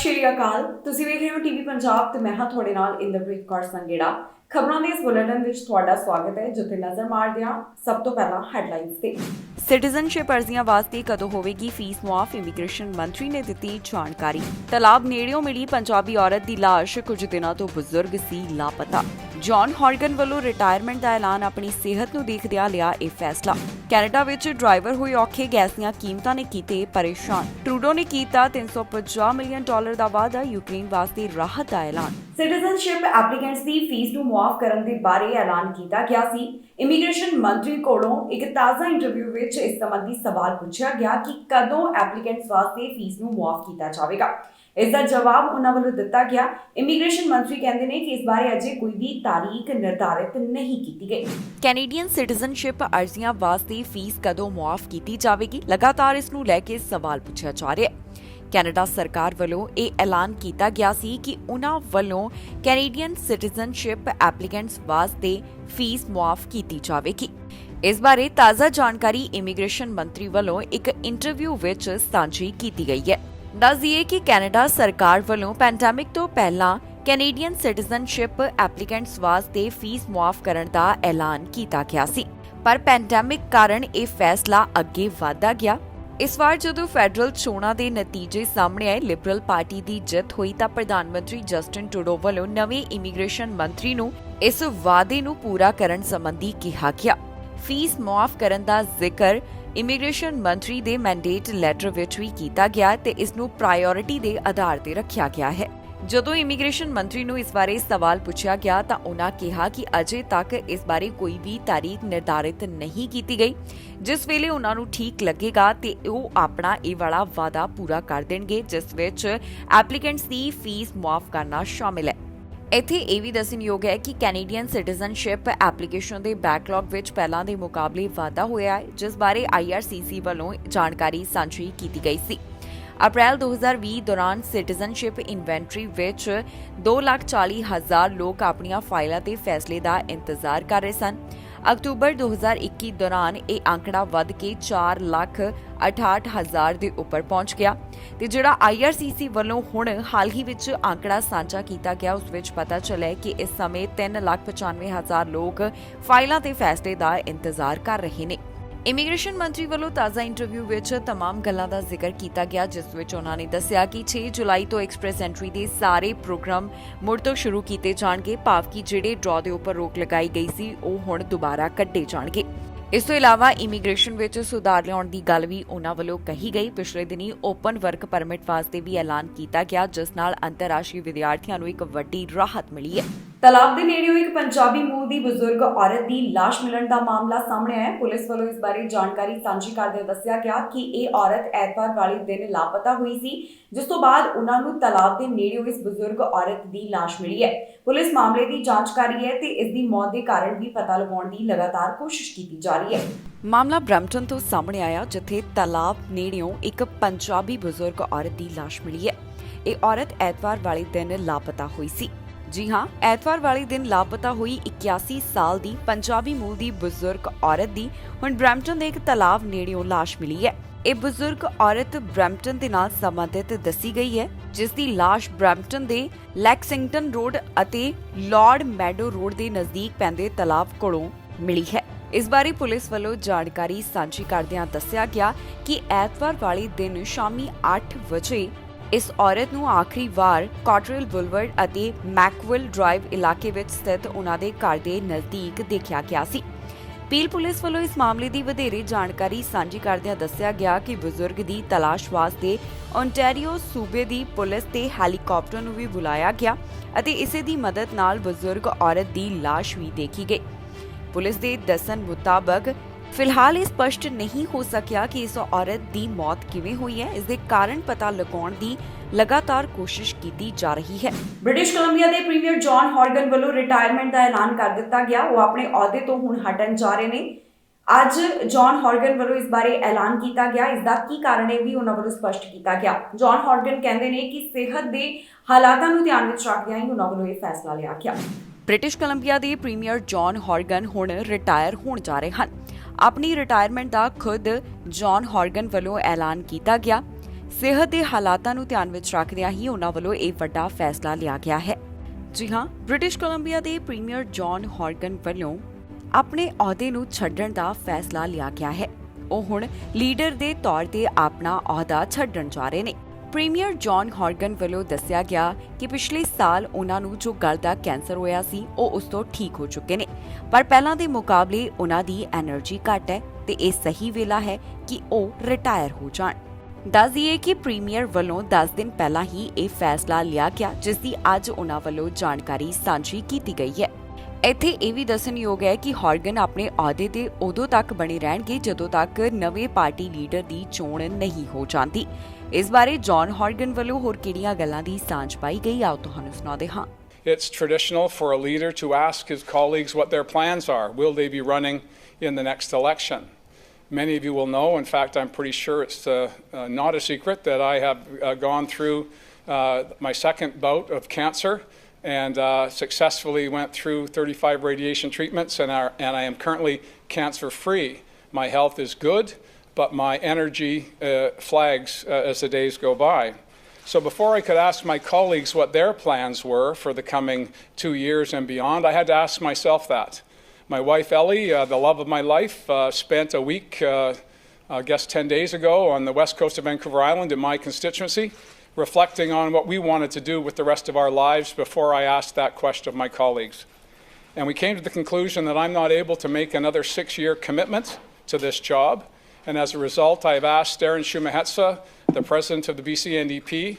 ਸ਼੍ਰੀ ਅਕਾਲ। ਤੁਸੀਂ ਵੇਖ ਰਹੇ ਹੋ ਟੀਵੀ ਪੰਜਾਬ ਤੇ ਮੈਂ ਹਾਂ ਤੁਹਾਡੇ ਨਾਲ ਇੰਦਰਪ੍ਰੀਤ ਕੌਰ ਸੰਗੇੜਾ। ਖਬਰਾਂ ਦੇ ਇਸ ਬੁਲੇਟਿਨ ਵਿੱਚ ਤੁਹਾਡਾ ਸਵਾਗਤ ਹੈ, ਜਿੱਥੇ ਨਜ਼ਰ ਮਾਰਦੇ ਹਾਂ ਸਭ ਤੋਂ ਪਹਿਲਾਂ ਹੈਡਲਾਈਨਸ ਤੇ। ਸਿਟੀਜ਼ਨਸ਼ਿਪ ਅਰਜ਼ੀਆਂ ਵਾਸਤੇ ਕਦੋਂ ਹੋਵੇਗੀ ਫੀਸ ਮੁਆਫ, ਇਮੀਗ੍ਰੇਸ਼ਨ ਮੰਤਰੀ ਨੇ ਦਿੱਤੀ ਜਾਣਕਾਰੀ। ਤਲਾਬ ਨੇੜਿਓਂ ਮਿਲੀ ਪੰਜਾਬੀ ਔਰਤ ਦੀ ਲਾਸ਼, ਕੁਝ ਦਿਨਾਂ ਤੋਂ ਬਜ਼ੁਰਗ ਸੀ ਲਾਪਤਾ। ਜੌਨ ਹੌਰਗਨ ਵੱਲੋਂ ਰਿਟਾਇਰਮੈਂਟ ਦਾ ਐਲਾਨ, ਆਪਣੀ ਸਿਹਤ ਨੂੰ ਦੇਖਦਿਆਂ ਲਿਆ ਇਹ ਫੈਸਲਾ। ਕੈਨੇਡਾ ਵਿੱਚ ਡਰਾਈਵਰ ਹੋਏ ਔਖੇ, ਗੈਸ ਦੀਆਂ ਕੀਮਤਾਂ ਨੇ ਕੀਤੇ ਪਰੇਸ਼ਾਨ। ਟਰੂਡੋ ਨੇ ਕੀਤਾ $350 ਮਿਲੀਅਨ ਦਾ ਵਾਅਦਾ, ਯੂਕਰੇਨ ਵਾਸਤੇ ਰਾਹਤ ਦਾ ਐਲਾਨ। ਸਿਟੀਜ਼ਨਸ਼ਿਪ ਐਪਲੀਕੈਂਟਸ ਦੀ ਫੀਸ ਨੂੰ ਮੁਆਫ ਕਰਨ ਦੇ ਬਾਰੇ ਐਲਾਨ ਕੀਤਾ ਗਿਆ ਸੀ। ਇਮੀਗ੍ਰੇਸ਼ਨ ਮੰਤਰੀ ਕੋਲੋਂ ਇੱਕ ਤਾਜ਼ਾ ਇੰਟਰਵਿਊ ਵਿੱਚ ਇਸ ਸੰਬੰਧੀ ਸਵਾਲ ਪੁੱਛਿਆ ਗਿਆ ਕਿ ਕਦੋਂ ਐਪਲੀਕੈਂਟਸ ਵਾਸਤੇ ਫੀਸ ਨੂੰ ਮੁਆਫ ਕੀਤਾ ਜਾਵੇਗਾ। ਇਸ ਦਾ ਜਵਾਬ ਉਹਨਾਂ ਵੱਲੋਂ ਦਿੱਤਾ ਗਿਆ। ਇਮੀਗ੍ਰੇਸ਼ਨ ਮੰਤਰੀ ਕਹਿੰਦੇ ਨੇ ਕਿ ਇਸ ਬਾਰੇ ਅਜੇ ਕੋਈ ਵੀ ਤਾਰੀਖ ਨਿਰਧਾਰਿਤ ਨਹੀਂ ਕੀਤੀ ਗਈ। ਕੈਨੇਡੀਅਨ ਸਿਟੀਜ਼ਨਸ਼ਿਪ ਅਰਜ਼ੀਆਂ ਵਾਸਤੇ ਫੀਸ ਕਦੋਂ ਮੁਆਫ ਕੀਤੀ ਜਾਵੇਗੀ, ਲਗਾਤਾਰ ਇਸ ਨੂੰ ਲੈ ਕੇ ਸਵਾਲ ਪੁੱਛਿਆ ਜਾ ਰਿਹਾ ਹੈ। ਕੈਨੇਡਾ ਸਰਕਾਰ ਵੱਲੋਂ ਇਹ ਐਲਾਨ ਕੀਤਾ ਗਿਆ ਸੀ ਕਿ ਉਨ੍ਹਾਂ ਵੱਲੋਂ ਕੈਨੇਡੀਅਨ ਸਿਟੀਜ਼ਨਸ਼ਿਪ ਐਪਲੀਕੈਂਟਸ ਵਾਸਤੇ ਫੀਸ ਮੁਆਫ ਕੀਤੀ ਜਾਵੇਗੀ। ਇਸ ਬਾਰੇ ਤਾਜ਼ਾ ਜਾਣਕਾਰੀ ਇਮੀਗ੍ਰੇਸ਼ਨ ਮੰਤਰੀ ਵੱਲੋਂ ਇੱਕ ਇੰਟਰਵਿਊ ਵਿੱਚ ਸਾਂਝੀ ਕੀਤੀ ਗਈ ਹੈ। ਦੱਸ ਦਈਏ ਕਿ ਕੈਨੇਡਾ ਸਰਕਾਰ ਵੱਲੋਂ ਪੈਂਡੈਮਿਕ ਤੋਂ ਪਹਿਲਾਂ ਕੈਨੇਡੀਅਨ ਸਿਟੀਜ਼ਨਸ਼ਿਪ ਐਪਲੀਕੈਂਟਸ ਵਾਸਤੇ ਫੀਸ ਮੁਆਫ ਕਰਨ ਦਾ ਐਲਾਨ ਕੀਤਾ ਗਿਆ ਸੀ, ਪਰ ਪੈਂਡੈਮਿਕ ਕਾਰਨ ਇਹ ਫੈਸਲਾ ਅੱਗੇ ਵਧਦਾ ਗਿਆ। ਇਸ ਵਾਰ ਜਦੋਂ ਫੈਡਰਲ ਚੋਣਾਂ ਦੇ ਨਤੀਜੇ ਸਾਹਮਣੇ ਆਏ, ਲਿਬਰਲ ਪਾਰਟੀ ਦੀ ਜਿੱਤ ਹੋਈ ਤਾਂ ਪ੍ਰਧਾਨ ਮੰਤਰੀ ਜਸਟਿਨ ਟਰੂਡੋ ਵੱਲੋਂ ਨਵੇਂ ਇਮੀਗ੍ਰੇਸ਼ਨ ਮੰਤਰੀ ਨੂੰ ਇਸ ਵਾਅਦੇ ਨੂੰ ਪੂਰਾ ਕਰਨ ਸੰਬੰਧੀ ਕਿਹਾ ਗਿਆ। ਫੀਸ ਮੁਆਫ ਕਰਨ ਦਾ ਜ਼ਿਕਰ ਇਮੀਗ੍ਰੇਸ਼ਨ ਮੰਤਰੀ ਦੇ ਮੈਂਡੇਟ ਲੈਟਰ ਵਿੱਚ ਵੀ ਕੀਤਾ ਗਿਆ ਤੇ ਇਸ ਨੂੰ ਪ੍ਰਾਇਓਰਿਟੀ ਦੇ ਆਧਾਰ ਤੇ ਰੱਖਿਆ ਗਿਆ ਹੈ। ਜਦੋਂ ਇਮੀਗ੍ਰੇਸ਼ਨ ਮੰਤਰੀ ਨੂੰ ਇਸ ਬਾਰੇ ਸਵਾਲ ਪੁੱਛਿਆ ਗਿਆ ਤਾਂ ਉਨ੍ਹਾਂ ਕਿਹਾ ਕਿ ਅਜੇ ਤੱਕ ਇਸ ਬਾਰੇ ਕੋਈ ਵੀ ਤਾਰੀਖ ਨਿਰਧਾਰਿਤ ਨਹੀਂ ਕੀਤੀ ਗਈ। ਜਿਸ ਵੇਲੇ ਉਨ੍ਹਾਂ ਨੂੰ ਠੀਕ ਲੱਗੇਗਾ ਤੇ ਉਹ ਆਪਣਾ ਇਹ ਵਾਲਾ ਵਾਅਦਾ ਪੂਰਾ ਕਰ ਦੇਣਗੇ, ਜਿਸ ਵਿੱਚ ਐਪਲੀਕੈਂਟਸ ਦੀ ਫੀਸ ਮੁਆਫ ਕਰਨਾ ਸ਼ਾਮਿਲ ਹੈ। ਇੱਥੇ ਇਹ ਵੀ ਦੱਸਣਯੋਗ ਹੈ ਕਿ ਕੈਨੇਡੀਅਨ ਸਿਟੀਜ਼ਨਸ਼ਿਪ ਐਪਲੀਕੇਸ਼ਨ ਦੇ ਬੈਕਲੌਗ ਵਿੱਚ ਪਹਿਲਾਂ ਦੇ ਮੁਕਾਬਲੇ ਵਾਧਾ ਹੋਇਆ ਹੈ, ਜਿਸ ਬਾਰੇ IRCC ਵੱਲੋਂ ਜਾਣਕਾਰੀ ਸਾਂਝੀ ਕੀਤੀ ਗਈ ਸੀ। ਅਪ੍ਰੈਲ 2020 ਦੌਰਾਨ ਸਿਟੀਜ਼ਨਸ਼ਿਪ ਇਨਵੈਂਟਰੀ ਵਿੱਚ 2,40,000 ਲੋਕ ਆਪਣੀਆਂ ਫਾਈਲਾਂ ਤੇ ਫੈਸਲੇ ਦਾ ਇੰਤਜ਼ਾਰ ਕਰ ਰਹੇ ਸਨ। ਅਕਤੂਬਰ 2021 ਦੌਰਾਨ ਇਹ ਅੰਕੜਾ ਵੱਧ ਕੇ 4,68,000 ਦੇ ਉੱਪਰ ਪਹੁੰਚ ਗਿਆ ਤੇ ਜਿਹੜਾ IRCC ਵੱਲੋਂ ਹੁਣ ਹਾਲ ਹੀ ਵਿੱਚ ਅੰਕੜਾ ਸਾਂਝਾ ਕੀਤਾ ਗਿਆ, ਉਸ ਵਿੱਚ ਪਤਾ ਚੱਲਿਆ ਕਿ ਇਸ ਸਮੇਂ 3,95,000 ਲੋਕ ਫਾਈਲਾਂ ਤੇ ਫੈਸਲੇ ਦਾ ਇੰਤਜ਼ਾਰ ਕਰ ਰਹੇ ਨੇ। ਇਮੀਗ੍ਰੇਸ਼ਨ ਮੰਤਰੀ ਵੱਲੋਂ ਤਾਜ਼ਾ ਇੰਟਰਵਿਊ ਵਿੱਚ तमाम ਗੱਲਾਂ ਦਾ ਜ਼ਿਕਰ ਕੀਤਾ ਗਿਆ, ਜਿਸ ਵਿੱਚ ਉਹਨਾਂ ਨੇ ਦੱਸਿਆ ਕਿ 6 ਜੁਲਾਈ ਤੋਂ ਐਕਸਪ੍ਰੈਸ ਐਂਟਰੀ ਦੇ ਸਾਰੇ ਪ੍ਰੋਗਰਾਮ ਮੁੜ ਤੋਂ ਸ਼ੁਰੂ ਕੀਤੇ ਜਾਣਗੇ, ਭਾਵ ਕਿ ਜਿਹੜੇ ਡਰਾਅ ਦੇ ਉੱਪਰ ਰੋਕ ਲਗਾਈ ਗਈ ਸੀ ਉਹ ਹੁਣ ਦੁਬਾਰਾ ਕੱਢੇ ਜਾਣਗੇ। ਇਸ ਤੋਂ ਇਲਾਵਾ ਇਮੀਗ੍ਰੇਸ਼ਨ ਵਿੱਚ ਸੁਧਾਰ ਲਿਆਉਣ ਦੀ ਗੱਲ ਵੀ ਉਹਨਾਂ ਵੱਲੋਂ ਕਹੀ ਗਈ। ਪਿਛਲੇ ਦਿਨੀ ਓਪਨ ਵਰਕ ਪਰਮਿਟ ਵਾਸਤੇ ਵੀ ਐਲਾਨ ਕੀਤਾ ਗਿਆ, ਜਿਸ ਨਾਲ ਅੰਤਰਰਾਸ਼ਟਰੀ ਵਿਦਿਆਰਥੀਆਂ ਨੂੰ ਇੱਕ ਵੱਡੀ ਰਾਹਤ ਮਿਲੀ ਹੈ। ਤਲਾਬ ਦੇ ਨੇੜਿਓਂ ਇੱਕ ਪੰਜਾਬੀ ਮੂਲ ਦੀ ਬਜ਼ੁਰਗ ਔਰਤ ਦੀ ਲਾਸ਼ ਮਿਲਣ ਦਾ ਮਾਮਲਾ ਸਾਹਮਣੇ ਆਇਆ। ਪੁਲਿਸ ਵੱਲੋਂ ਇਸ ਬਾਰੇ ਜਾਣਕਾਰੀ ਸਾਂਝੀ ਕਰਦਿਆਂ ਦੱਸਿਆ ਗਿਆ ਕਿ ਇਹ ਔਰਤ ਐਤਵਾਰ ਵਾਲੇ ਦਿਨ ਲਾਪਤਾ ਹੋਈ ਸੀ, ਜਿਸ ਤੋਂ ਬਾਅਦ ਉਹਨਾਂ ਨੂੰ ਤਲਾਬ ਦੇ ਨੇੜਿਓਂ ਇਸ ਬਜ਼ੁਰਗ ਔਰਤ ਦੀ ਲਾਸ਼ ਮਿਲੀ ਹੈ। ਪੁਲਿਸ ਮਾਮਲੇ ਦੀ ਜਾਂਚ ਕਰ ਰਹੀ ਹੈ ਤੇ ਇਸ ਦੀ ਮੌਤ ਦੇ ਕਾਰਨ ਵੀ ਪਤਾ ਲਗਾਉਣ ਦੀ ਲਗਾਤਾਰ ਕੋਸ਼ਿਸ਼ ਕੀਤੀ ਜਾ ਰਹੀ ਹੈ। ਮਾਮਲਾ ਬ੍ਰੈਂਪਟਨ ਤੋਂ ਸਾਹਮਣੇ ਆਇਆ, ਜਿੱਥੇ ਤਲਾਬ ਨੇੜਿਓਂ ਇੱਕ ਪੰਜਾਬੀ ਬਜ਼ੁਰਗ ਔਰਤ ਦੀ ਲਾਸ਼ ਮਿਲੀ ਹੈ। ਇਹ ਔਰਤ ਐਤਵਾਰ ਵਾਲੇ ਦਿਨ ਲਾਪਤਾ ਹੋਈ ਸੀ। ਜੀ ਹਾਂ, ਐਤਵਾਰ ਵਾਲੇ ਦਿਨ ਲਾਪਤਾ ਹੋਈ 81 ਸਾਲ ਦੀ ਪੰਜਾਬੀ ਮੂਲ ਦੀ ਬਜ਼ੁਰਗ ਔਰਤ ਦੀ ਹੁਣ ਬ੍ਰੈਂਪਟਨ ਦੇ ਇੱਕ ਤਲਾਬ ਨੇੜਿਓਂ ਲਾਸ਼ ਮਿਲੀ ਹੈ। ਇਹ ਬਜ਼ੁਰਗ ਔਰਤ ਬ੍ਰੈਂਪਟਨ ਦੇ ਨਾਲ ਸੰਬੰਧਿਤ ਦੱਸੀ ਗਈ ਹੈ, ਜਿਸ ਦੀ ਲਾਸ਼ ਬ੍ਰੈਂਪਟਨ ਦੇ ਲੈਕਸਿੰਗਟਨ ਰੋਡ ਅਤੇ ਲਾਰਡ ਮੈਡੋ ਰੋਡ ਦੇ ਨਜ਼ਦੀਕ ਪੈਂਦੇ ਤਲਾਬ ਕੋਲੋਂ ਮਿਲੀ ਹੈ। ਇਸ ਬਾਰੇ ਪੁਲਿਸ ਵੱਲੋਂ ਜਾਣਕਾਰੀ ਸਾਂਝੀ ਕਰਦਿਆਂ ਦੱਸਿਆ ਗਿਆ ਕਿ ਐਤਵਾਰ ਵਾਲੇ ਦਿਨ ਸ਼ਾਮੀ 8 ਵਜੇ ਇਸ ਔਰਤ ਨੂੰ ਆਖਰੀ ਵਾਰ ਕਾਟਰੇਲ ਬੁਲਵਰਡ ਅਤੇ ਮੈਕਵਿਲ ਡਰਾਈਵ ਇਲਾਕੇ ਵਿੱਚ ਸਥਿਤ ਉਹਨਾਂ ਦੇ ਘਰ ਦੇ ਨਜ਼ਦੀਕ ਦੇਖਿਆ ਗਿਆ ਸੀ। ਪੀਲ ਪੁਲਿਸ ਵੱਲੋਂ ਇਸ ਮਾਮਲੇ ਦੀ ਵਧੇਰੇ ਜਾਣਕਾਰੀ ਸਾਂਝੀ ਕਰਦਿਆਂ ਦੱਸਿਆ ਗਿਆ ਕਿ ਬਜ਼ੁਰਗ ਦੀ ਤਲਾਸ਼ ਵਾਸਤੇ ਓਨਟਾਰੀਓ ਸੂਬੇ ਦੀ ਪੁਲਿਸ ਤੇ ਹੈਲੀਕਾਪਟਰ ਨੂੰ ਵੀ ਬੁਲਾਇਆ ਗਿਆ ਅਤੇ ਇਸੇ ਦੀ ਮਦਦ ਨਾਲ ਬਜ਼ੁਰਗ ਔਰਤ ਦੀ ਲਾਸ਼ ਵੀ ਦੇਖੀ ਗਈ। ਪੁਲਿਸ ਦੇ ਦੱਸਣ ਮੁਤਾਬਕ ਫਿਲਹਾਲ ਇਹ ਸਪਸ਼ਟ ਨਹੀਂ ਹੋ ਸਕਿਆ ਕਿ ਇਸ ਔਰਤ ਦੀ ਮੌਤ ਕਿਵੇਂ ਹੋਈ ਹੈ। ਇਸ ਦੇ ਕਾਰਨ ਪਤਾ ਲਗਾਉਣ ਦੀ ਲਗਾਤਾਰ ਕੋਸ਼ਿਸ਼ ਕੀਤੀ ਜਾ ਰਹੀ ਹੈ। ਬ੍ਰਿਟਿਸ਼ ਕੋਲੰਬੀਆ ਦੇ ਪ੍ਰੀਮੀਅਰ ਜੌਨ ਹੌਰਗਨ ਵੱਲੋਂ ਰਿਟਾਇਰਮੈਂਟ ਦਾ ਐਲਾਨ ਕਰ ਦਿੱਤਾ ਗਿਆ। ਉਹ ਆਪਣੇ ਅਹੁਦੇ ਤੋਂ ਹੁਣ ਹਟਣ ਜਾ ਰਹੇ ਨੇ। ਅੱਜ ਜੌਨ ਹੌਰਗਨ ਵੱਲੋਂ ਇਸ ਬਾਰੇ ਐਲਾਨ ਕੀਤਾ ਗਿਆ। ਇਸ ਦਾ ਕੀ ਕਾਰਨ ਹੈ ਵੀ ਉਹਨਾਂ ਵੱਲੋਂ ਸਪਸ਼ਟ ਕੀਤਾ ਗਿਆ। ਜੌਨ ਹੌਰਗਨ ਕਹਿੰਦੇ ਨੇ ਕਿ ਸਿਹਤ ਦੇ ਹਾਲਾਤਾਂ ਨੂੰ ਧਿਆਨ ਵਿੱਚ ਰੱਖਦਿਆਂ ਹੀ ਉਹਨਾਂ ਵੱਲੋਂ ਇਹ ਫੈਸਲਾ ਲਿਆ ਗਿਆ। ਬ੍ਰਿਟਿਸ਼ ਕੋਲੰਬੀਆ ਦੇ ਪ੍ਰੀਮੀਅਰ ਜੌਨ ਹੌਰਗਨ ਹੁਣ ਰਿਟਾਇਰ ਹੋਣ ਜਾ ਰਹੇ ਹਨ। ਆਪਣੀ ਰਿਟਾਇਰਮੈਂਟ ਦਾ ਖੁਦ ਜੌਨ ਹੌਰਗਨ ਵੱਲੋਂ ਐਲਾਨ ਕੀਤਾ ਗਿਆ। ਸਿਹਤ ਦੇ ਹਾਲਾਤਾਂ ਨੂੰ ਧਿਆਨ ਵਿੱਚ ਰੱਖਦਿਆਂ ਹੀ ਉਹਨਾਂ ਵੱਲੋਂ ਇਹ ਵੱਡਾ ਫੈਸਲਾ ਲਿਆ ਗਿਆ ਹੈ। ਜੀ ਹਾਂ, ਬ੍ਰਿਟਿਸ਼ ਕੋਲੰਬੀਆ ਦੇ ਪ੍ਰੀਮੀਅਰ ਜੌਨ ਹੌਰਗਨ ਵੱਲੋਂ ਆਪਣੇ ਅਹੁਦੇ ਨੂੰ ਛੱਡਣ ਦਾ ਫੈਸਲਾ ਲਿਆ ਗਿਆ ਹੈ। ਉਹ ਹੁਣ ਲੀਡਰ ਦੇ ਤੌਰ ਤੇ ਆਪਣਾ ਅਹੁਦਾ ਛੱਡਣ ਜਾ ਰਹੇ ਨੇ। ਪ੍ਰੀਮੀਅਰ ਜੌਨ ਹੌਰਗਨ ਵੱਲੋਂ ਦੱਸਿਆ ਗਿਆ ਕਿ ਪਿਛਲੇ ਸਾਲ ਉਹਨਾਂ ਨੂੰ ਜੋ ਗਲ ਦਾ ਕੈਂਸਰ ਹੋਇਆ ਸੀ ਉਹ ਉਸ ਤੋਂ ਠੀਕ ਹੋ ਚੁੱਕੇ ਨੇ, ਪਰ ਪਹਿਲਾਂ ਦੇ ਮੁਕਾਬਲੇ ਉਹਨਾਂ ਦੀ એનર્ਜੀ ਘੱਟ ਹੈ ਤੇ ਇਹ ਸਹੀ ਵੇਲਾ ਹੈ ਕਿ ਉਹ ਰਿਟਾਇਰ ਹੋ ਜਾਣ। ਦੱਸ ਦਈਏ ਕਿ ਪ੍ਰੀਮੀਅਰ ਵੱਲੋਂ 10 ਦਿਨ ਪਹਿਲਾਂ ਹੀ ਇਹ ਫੈਸਲਾ ਲਿਆ ਗਿਆ, ਜਿਸ ਦੀ ਅੱਜ ਉਹਨਾਂ ਵੱਲੋਂ ਜਾਣਕਾਰੀ ਸਾਂਝੀ ਕੀਤੀ ਗਈ ਹੈ। ਇੱਥੇ ਇਹ ਵੀ ਦੱਸਣਯੋਗ ਹੈ ਕਿ ਹੌਰਗਨ ਆਪਣੇ ਅਹੁਦੇ ਤੇ ਉਦੋਂ ਤੱਕ ਬਣੇ ਰਹਿਣਗੇ ਜਦੋਂ ਤੱਕ ਨਵੇਂ ਪਾਰਟੀ ਲੀਡਰ ਦੀ ਚੋਣ ਨਹੀਂ ਹੋ ਜਾਂਦੀ। ਇਸ ਬਾਰੇ ਜੌਨ ਹੌਰਗਨ ਵੱਲੋਂ ਹੋਰ ਕਿਹੜੀਆਂ ਗੱਲਾਂ ਦੀ ਸਾਂਝ ਪਾਈ ਗਈ, ਆਓ ਤੁਹਾਨੂੰ ਸੁਣਾਉਂਦੇ ਹਾਂ। It's traditional for a leader to ask his colleagues what their plans are. Will they be running in the next election? Many of you will know, in fact, I'm pretty sure it's not a secret that I have gone through my second bout of cancer and successfully went through 35 radiation treatments and I am currently cancer-free. My health is good, but my energy flags as the days go by. So before I could ask my colleagues what their plans were for the coming 2 years and beyond, I had to ask myself that. My wife Ellie, the love of my life, spent a week, I guess 10 days ago, on the west coast of Vancouver Island in my constituency, reflecting on what we wanted to do with the rest of our lives before I asked that question of my colleagues. And we came to the conclusion that I'm not able to make another 6-year commitment to this job. And as a result, I've asked Darren Shumahetsa, the president of the BC NDP,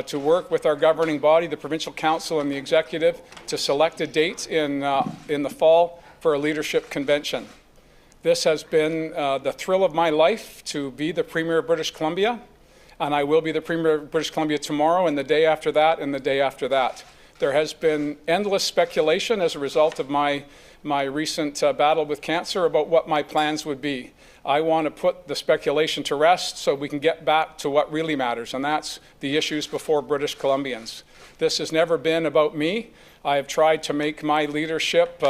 to work with our governing body, the Provincial Council and the Executive, to select a date in the fall for a leadership convention. This has been the thrill of my life to be the Premier of British Columbia, and I will be the Premier of British Columbia tomorrow and the day after that and the day after that. There has been endless speculation as a result of my recent battle with cancer about what my plans would be. I want to put the speculation to rest so we can get back to what really matters, and that's the issues before British Columbians. This has never been about me. I have tried to make my leadership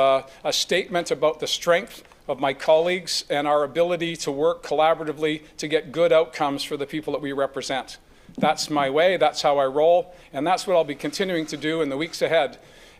a statement about the strength of my colleagues and our ability to work collaboratively to get good outcomes for the people that we represent. That's my way, that's how I roll, and that's what I'll be continuing to do in the weeks ahead.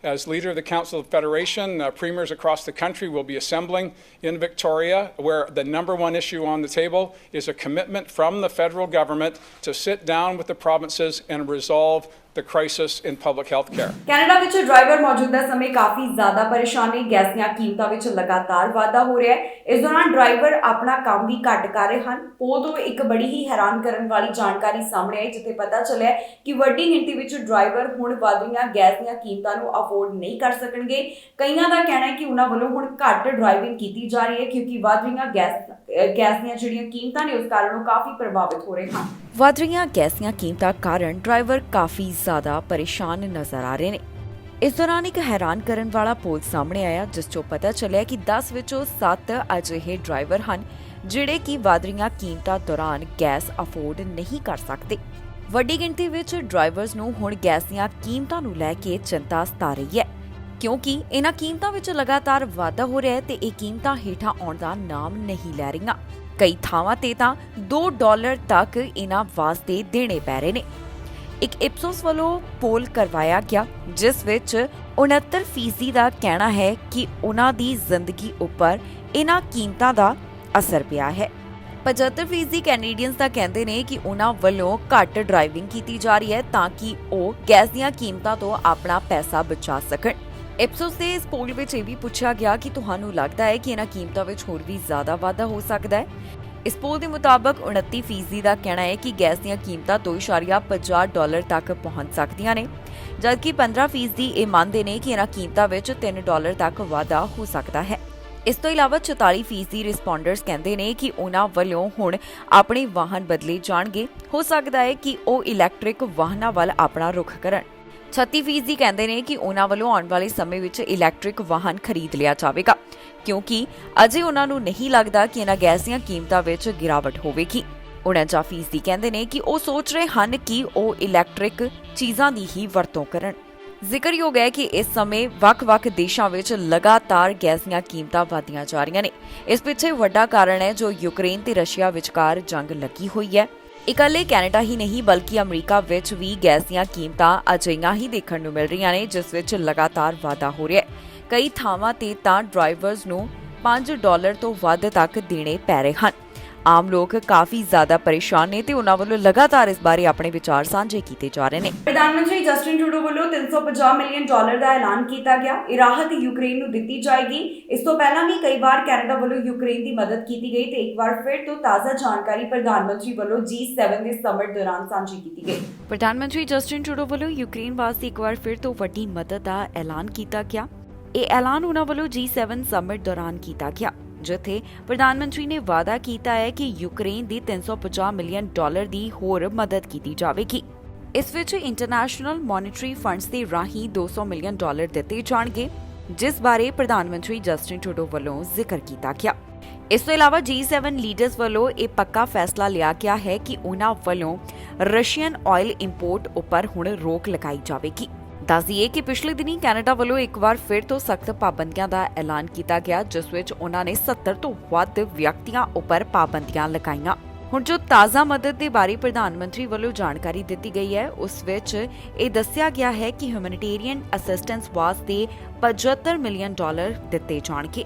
As leader of the Council of Federation, premiers across the country will be assembling in Victoria, where the number one issue on the table is a commitment from the federal government to sit down with the provinces and resolve the crisis in public health care. Canada ਵਿੱਚ driver ਮੌਜੂਦਾ ਸਮੇਂ ਕਾਫੀ ਜ਼ਿਆਦਾ ਪਰੇਸ਼ਾਨ ਨੇ। Gas ਦੀਆਂ ਕੀਮਤਾਂ ਵਿੱਚ ਲਗਾਤਾਰ ਵਾਧਾ ਹੋ ਰਿਹਾ ਹੈ। ਇਸ ਦੌਰਾਨ ਡਰਾਈਵਰ ਆਪਣਾ ਕੰਮ ਵੀ ਘੱਟ ਕਰ ਰਹੇ ਹਨ। ਉਦੋਂ ਇੱਕ ਬੜੀ ਹੀ ਹੈਰਾਨ ਕਰਨ ਵਾਲੀ ਜਾਣਕਾਰੀ ਸਾਹਮਣੇ ਆਈ, ਜਿੱਥੇ ਪਤਾ ਚੱਲਿਆ ਕਿ ਵੱਡੀ ਗਿਣਤੀ ਵਿੱਚ ਡਰਾਈਵਰ ਹੁਣ ਵਧ ਰਹੀਆਂ ਗੈਸ ਦੀਆਂ ਕੀਮਤਾਂ ਨੂੰ ਅਫੋਰਡ ਨਹੀਂ ਕਰ ਸਕਣਗੇ। ਕਈਆਂ ਦਾ ਕਹਿਣਾ ਹੈ ਕਿ ਉਹਨਾਂ ਵੱਲੋਂ ਹੁਣ ਘੱਟ ਡਰਾਈਵਿੰਗ ਕੀਤੀ ਜਾ ਰਹੀ ਹੈ, ਕਿਉਂਕਿ ਵਧ ਰਹੀਆਂ ਗੈਸ ਦੀਆਂ ਜਿਹੜੀਆਂ ਕੀਮਤਾਂ ਨੇ ਉਸ ਕਾਰਨ ਉਹ ਕਾਫੀ ਪ੍ਰਭਾਵਿਤ ਹੋ ਰਹੇ ਹਨ। ਵਧ ਰਹੀਆਂ ਗੈਸ ਦੀਆਂ ਕੀਮਤਾਂ ਕਾਰਨ ਡਰਾਈਵਰ ਕਾਫੀ ਜ਼ਿਆਦਾ ਪਰੇਸ਼ਾਨ ਨਜ਼ਰ ਆ ਰਹੇ ਨੇ। ਇਸ ਦੌਰਾਨ ਇੱਕ ਹੈਰਾਨ ਕਰਨ ਵਾਲਾ ਪੋਲ ਸਾਹਮਣੇ ਆਇਆ, ਜਿਸ ਚੋਂ ਪਤਾ ਚੱਲਿਆ ਕਿ 10 ਵਿੱਚੋਂ 7 ਅਜਿਹੇ ਡਰਾਈਵਰ ਹਨ ਜਿਹੜੇ ਕਿ ਵਧ ਰਹੀਆਂ ਕੀਮਤਾਂ ਦੌਰਾਨ ਗੈਸ ਅਫੋਰਡ ਨਹੀਂ ਕਰ ਸਕਦੇ। ਵੱਡੀ ਗਿਣਤੀ ਵਿੱਚ ਡਰਾਈਵਰਸ ਨੂੰ ਹੁਣ ਗੈਸ ਦੀਆਂ ਕੀਮਤਾਂ ਨੂੰ ਲੈ ਕੇ ਚਿੰਤਾ ਸਤਾ ਰਹੀ ਹੈ, ਕਿਉਂਕਿ ਇਹਨਾਂ ਕੀਮਤਾਂ ਵਿੱਚ ਲਗਾਤਾਰ ਵਾਧਾ ਹੋ ਰਿਹਾ ਹੈ ਤੇ ਇਹ ਕੀਮਤਾਂ ਹੇਠਾਂ ਆਉਣ ਦਾ ਨਾਮ ਨਹੀਂ ਲੈ ਰਹੀਆਂ। ਕਈ ਥਾਵਾਂ ਤੇ ਤਾਂ $2 ਤੱਕ ਇਹਨਾਂ ਵਾਸਤੇ ਦੇਣੇ ਪੈ ਰਹੇ ਨੇ। ਇੱਕ ਇਪਸੋਸ ਵੱਲੋਂ ਪੋਲ ਕਰਵਾਇਆ ਗਿਆ, ਜਿਸ ਵਿੱਚ 69% ਦਾ ਕਹਿਣਾ ਹੈ ਕਿ ਉਹਨਾਂ ਦੀ ਜ਼ਿੰਦਗੀ ਉੱਪਰ ਇਹਨਾਂ ਕੀਮਤਾਂ ਦਾ ਅਸਰ ਪਿਆ ਹੈ। 75% ਕੈਨੇਡੀਅਨਸ ਦਾ ਕਹਿੰਦੇ ਨੇ ਕਿ ਉਹਨਾਂ ਵੱਲੋਂ ਘੱਟ ਡਰਾਈਵਿੰਗ ਕੀਤੀ ਜਾ ਰਹੀ ਹੈ ਤਾਂ ਕਿ ਉਹ ਗੈਸ ਦੀਆਂ ਕੀਮਤਾਂ ਤੋਂ ਆਪਣਾ ਪੈਸਾ ਬਚਾ ਸਕਣ। ਇਪਸੋਸ ਦੇ ਇਸ ਪੋਲ ਵਿੱਚ ਇਹ ਵੀ ਪੁੱਛਿਆ ਗਿਆ ਕਿ ਤੁਹਾਨੂੰ ਲੱਗਦਾ ਹੈ ਕਿ ਇਹਨਾਂ ਕੀਮਤਾਂ ਵਿੱਚ ਹੋਰ ਵੀ ਜ਼ਿਆਦਾ ਵਾਧਾ ਹੋ ਸਕਦਾ ਹੈ। ਇਸ ਪੋਲ ਦੇ ਮੁਤਾਬਕ 29% ਦਾ ਕਹਿਣਾ ਹੈ ਕਿ ਗੈਸ ਦੀਆਂ ਕੀਮਤਾਂ $2.50 ਤੱਕ ਪਹੁੰਚ ਸਕਦੀਆਂ ਨੇ, ਜਦਕਿ 15% ਇਹ ਮੰਨਦੇ ਨੇ ਕਿ ਇਹਨਾਂ ਕੀਮਤਾਂ ਵਿੱਚ $3 ਤੱਕ ਵਾਧਾ ਹੋ ਸਕਦਾ ਹੈ। ਇਸ ਤੋਂ ਇਲਾਵਾ 44% ਰਿਸਪੌਂਡਰਸ ਕਹਿੰਦੇ ਨੇ ਕਿ ਉਹਨਾਂ ਵੱਲੋਂ ਹੁਣ ਆਪਣੇ ਵਾਹਨ ਬਦਲੇ ਜਾਣਗੇ। ਹੋ ਸਕਦਾ ਹੈ ਕਿ ਉਹ ਇਲੈਕਟ੍ਰਿਕ ਵਾਹਨਾਂ ਵੱਲ ਆਪਣਾ ਰੁਖ ਕਰਨ। 36% ਕਹਿੰਦੇ ਨੇ ਕਿ ਉਹਨਾਂ ਵੱਲੋਂ ਆਉਣ ਵਾਲੇ ਸਮੇਂ ਵਿੱਚ ਇਲੈਕਟ੍ਰਿਕ ਵਾਹਨ ਖਰੀਦ ਲਿਆ ਜਾਵੇਗਾ, ਕਿਉਂਕਿ ਅਜੇ ਉਹਨਾਂ ਨੂੰ ਨਹੀਂ ਲੱਗਦਾ ਕਿ ਇਹਨਾਂ ਗੈਸ ਦੀਆਂ ਕੀਮਤਾਂ ਵਿੱਚ ਗਿਰਾਵਟ ਹੋਵੇਗੀ। 49% ਕਹਿੰਦੇ ਨੇ ਕਿ ਉਹ ਸੋਚ ਰਹੇ ਹਨ ਕਿ ਉਹ ਇਲੈਕਟ੍ਰਿਕ ਚੀਜ਼ਾਂ ਦੀ ਹੀ ਵਰਤੋਂ ਕਰਨ। ਜ਼ਿਕਰਯੋਗ ਹੈ ਕਿ ਇਸ ਸਮੇਂ ਵੱਖ-ਵੱਖ ਦੇਸ਼ਾਂ ਵਿੱਚ ਲਗਾਤਾਰ ਗੈਸ ਦੀਆਂ ਕੀਮਤਾਂ ਵਧਦੀਆਂ ਜਾ ਰਹੀਆਂ ਨੇ। ਇਸ ਪਿੱਛੇ ਵੱਡਾ ਕਾਰਨ ਹੈ ਜੋ ਯੂਕਰੇਨ ਤੇ ਰਸ਼ੀਆ ਵਿਚਕਾਰ ਜੰਗ ਲੱਗੀ ਹੋਈ ਹੈ। ਇਕੱਲੇ ਕੈਨੇਡਾ ਹੀ ਨਹੀਂ ਬਲਕਿ ਅਮਰੀਕਾ ਵਿੱਚ ਵੀ ਗੈਸ ਦੀਆਂ ਕੀਮਤਾਂ ਅਜਿਹੀਆਂ ਹੀ ਦੇਖਣ ਨੂੰ ਮਿਲ ਰਹੀਆਂ ਨੇ, ਜਿਸ ਵਿੱਚ ਲਗਾਤਾਰ ਵਾਧਾ ਹੋ ਰਿਹਾ ਹੈ। ਕਈ ਥਾਵਾਂ ਤੇ ਤਾਂ ਡਰਾਈਵਰਸ ਨੂੰ $5 ਤੋਂ ਵੱਧ ਤੱਕ ਦੇਣੇ ਪੈ ਰਹੇ ਹਨ। ਆਮ ਲੋਕ ਕਾਫੀ ਜ਼ਿਆਦਾ ਪਰੇਸ਼ਾਨ ਨੇ ਤੇ ਉਹਨਾਂ ਵੱਲੋਂ ਲਗਾਤਾਰ ਇਸ ਬਾਰੇ ਆਪਣੇ ਵਿਚਾਰ ਸਾਂਝੇ ਕੀਤੇ ਜਾ ਰਹੇ ਨੇ। ਪ੍ਰਧਾਨ ਮੰਤਰੀ ਜਸਟਿਨ ਟਰੂਡੋ ਵੱਲੋਂ $350 ਮਿਲੀਅਨ ਦਾ ਐਲਾਨ ਕੀਤਾ ਗਿਆ। ਇਹ ਰਾਹਤ ਯੂਕਰੇਨ ਨੂੰ ਦਿੱਤੀ ਜਾਏਗੀ। ਇਸ ਤੋਂ ਪਹਿਲਾਂ ਵੀ ਕਈ ਵਾਰ ਕੈਨੇਡਾ ਵੱਲੋਂ ਯੂਕਰੇਨ ਦੀ ਮਦਦ ਕੀਤੀ ਗਈ ਤੇ ਇੱਕ ਵਾਰ ਫਿਰ ਤੋਂ ਤਾਜ਼ਾ ਜਾਣਕਾਰੀ ਪ੍ਰਧਾਨ ਮੰਤਰੀ ਵੱਲੋਂ G7 ਦੇ ਸਮਿਟ ਦੌਰਾਨ ਸਾਂਝੀ ਕੀਤੀ ਗਈ। ਪ੍ਰਧਾਨ ਮੰਤਰੀ ਜਸਟਿਨ ਟਰੂਡੋ ਵੱਲੋਂ ਯੂਕਰੇਨ ਵਾਸਤੇ ਇੱਕ ਵਾਰ ਫਿਰ ਤੋਂ ਵੱਡੀ ਮਦਦ ਦਾ ਐਲਾਨ ਕੀਤਾ ਗਿਆ। ਇਹ ਐਲਾਨ ਉਹਨਾਂ ਵੱਲੋਂ G7 ਸਮਿਟ ਦੌਰਾਨ ਕੀਤਾ ਗਿਆ, ਜਿੱਥੇ ਪ੍ਰਧਾਨ ਮੰਤਰੀ ਨੇ ਵਾਅਦਾ ਕੀਤਾ ਹੈ ਕਿ ਯੂਕਰੇਨ ਦੀ $350 ਮਿਲੀਅਨ ਦੀ ਹੋਰ ਮਦਦ ਕੀਤੀ ਜਾਵੇਗੀ। ਇਸ ਵਿੱਚ ਇੰਟਰਨੈਸ਼ਨਲ ਮੋਨਿਟਰੀ ਫੰਡਸ ਦੇ ਰਾਹੀਂ $200 ਮਿਲੀਅਨ ਦਿੱਤੇ ਜਾਣਗੇ, ਜਿਸ ਬਾਰੇ ਪ੍ਰਧਾਨ ਮੰਤਰੀ ਜਸਟਿਨ ਟਰੂਡੋ ਵੱਲੋਂ ਜ਼ਿਕਰ ਕੀਤਾ ਗਿਆ। ਇਸ ਤੋਂ ਇਲਾਵਾ G7 ਲੀਡਰਸ ਵੱਲੋਂ ਇਹ ਪੱਕਾ ਫੈਸਲਾ ਲਿਆ ਗਿਆ ਹੈ ਕਿ ਉਹਨਾਂ ਵੱਲੋਂ ਰਸ਼ੀਅਨ ਆਇਲ ਇੰਪੋਰਟ ਉੱਪਰ ਹੁਣ ਰੋਕ ਲਗਾਈ ਜਾਵੇਗੀ। ਦੱਸ ਦਈਏ ਕਿ ਪਿਛਲੇ ਦਿਨੀ ਕੈਨੇਡਾ ਵੱਲੋਂ ਇੱਕ ਵਾਰ ਫਿਰ ਤੋਂ ਸਖਤ ਪਾਬੰਦੀਆਂ ਦਾ ਐਲਾਨ ਕੀਤਾ ਗਿਆ, ਜਿਸ ਵਿੱਚ ਉਹਨਾਂ ਨੇ 70 ਤੋਂ ਵੱਧ ਵਿਅਕਤੀਆਂ ਉੱਪਰ ਪਾਬੰਦੀਆਂ ਲਗਾਈਆਂ। ਹੁਣ ਜੋ ਤਾਜ਼ਾ ਮਦਦ ਦੇ ਬਾਰੇ ਪ੍ਰਧਾਨ ਮੰਤਰੀ ਵੱਲੋਂ ਜਾਣਕਾਰੀ ਦਿੱਤੀ ਗਈ ਹੈ, ਉਸ ਵਿੱਚ ਇਹ ਦੱਸਿਆ ਗਿਆ ਹੈ ਕਿ ਹਿਊਮੈਨਿਟੇਰੀਅਨ ਅਸਿਸਟੈਂਸ ਵਾਸਤੇ $75 ਮਿਲੀਅਨ ਦਿੱਤੇ ਜਾਣਗੇ।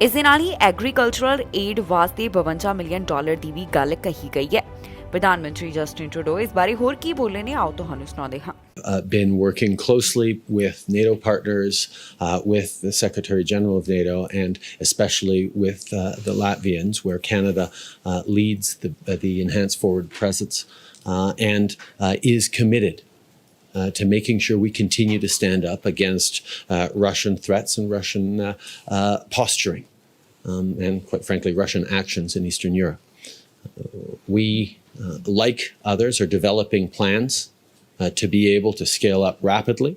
ਇਸ ਦੇ ਨਾਲ ਹੀ ਐਗਰੀਕਲਚਰਲ ਏਡ ਵਾਸਤੇ $52 ਮਿਲੀਅਨ ਦੀ ਵੀ ਗੱਲ ਕਹੀ ਗਈ ਹੈ। ਪ੍ਰਧਾਨ ਮੰਤਰੀ ਜਸਟਿਨ ਟਰੂਡੋ ਇਸ ਬਾਰੇ ਹੋਰ ਕੀ ਬੋਲੇ ਨੇ, ਆਓ ਤੁਹਾਨੂੰ ਸੁਣਾਉਂਦੇ ਹਾਂ। Been working closely with NATO partners, with the Secretary General of NATO, and especially with the Latvians, where Canada leads the enhanced forward presence and is committed to making sure we continue to stand up against Russian threats and Russian posturing, and quite frankly, Russian actions in Eastern Europe. We, like others, are developing plans to be able to scale up rapidly.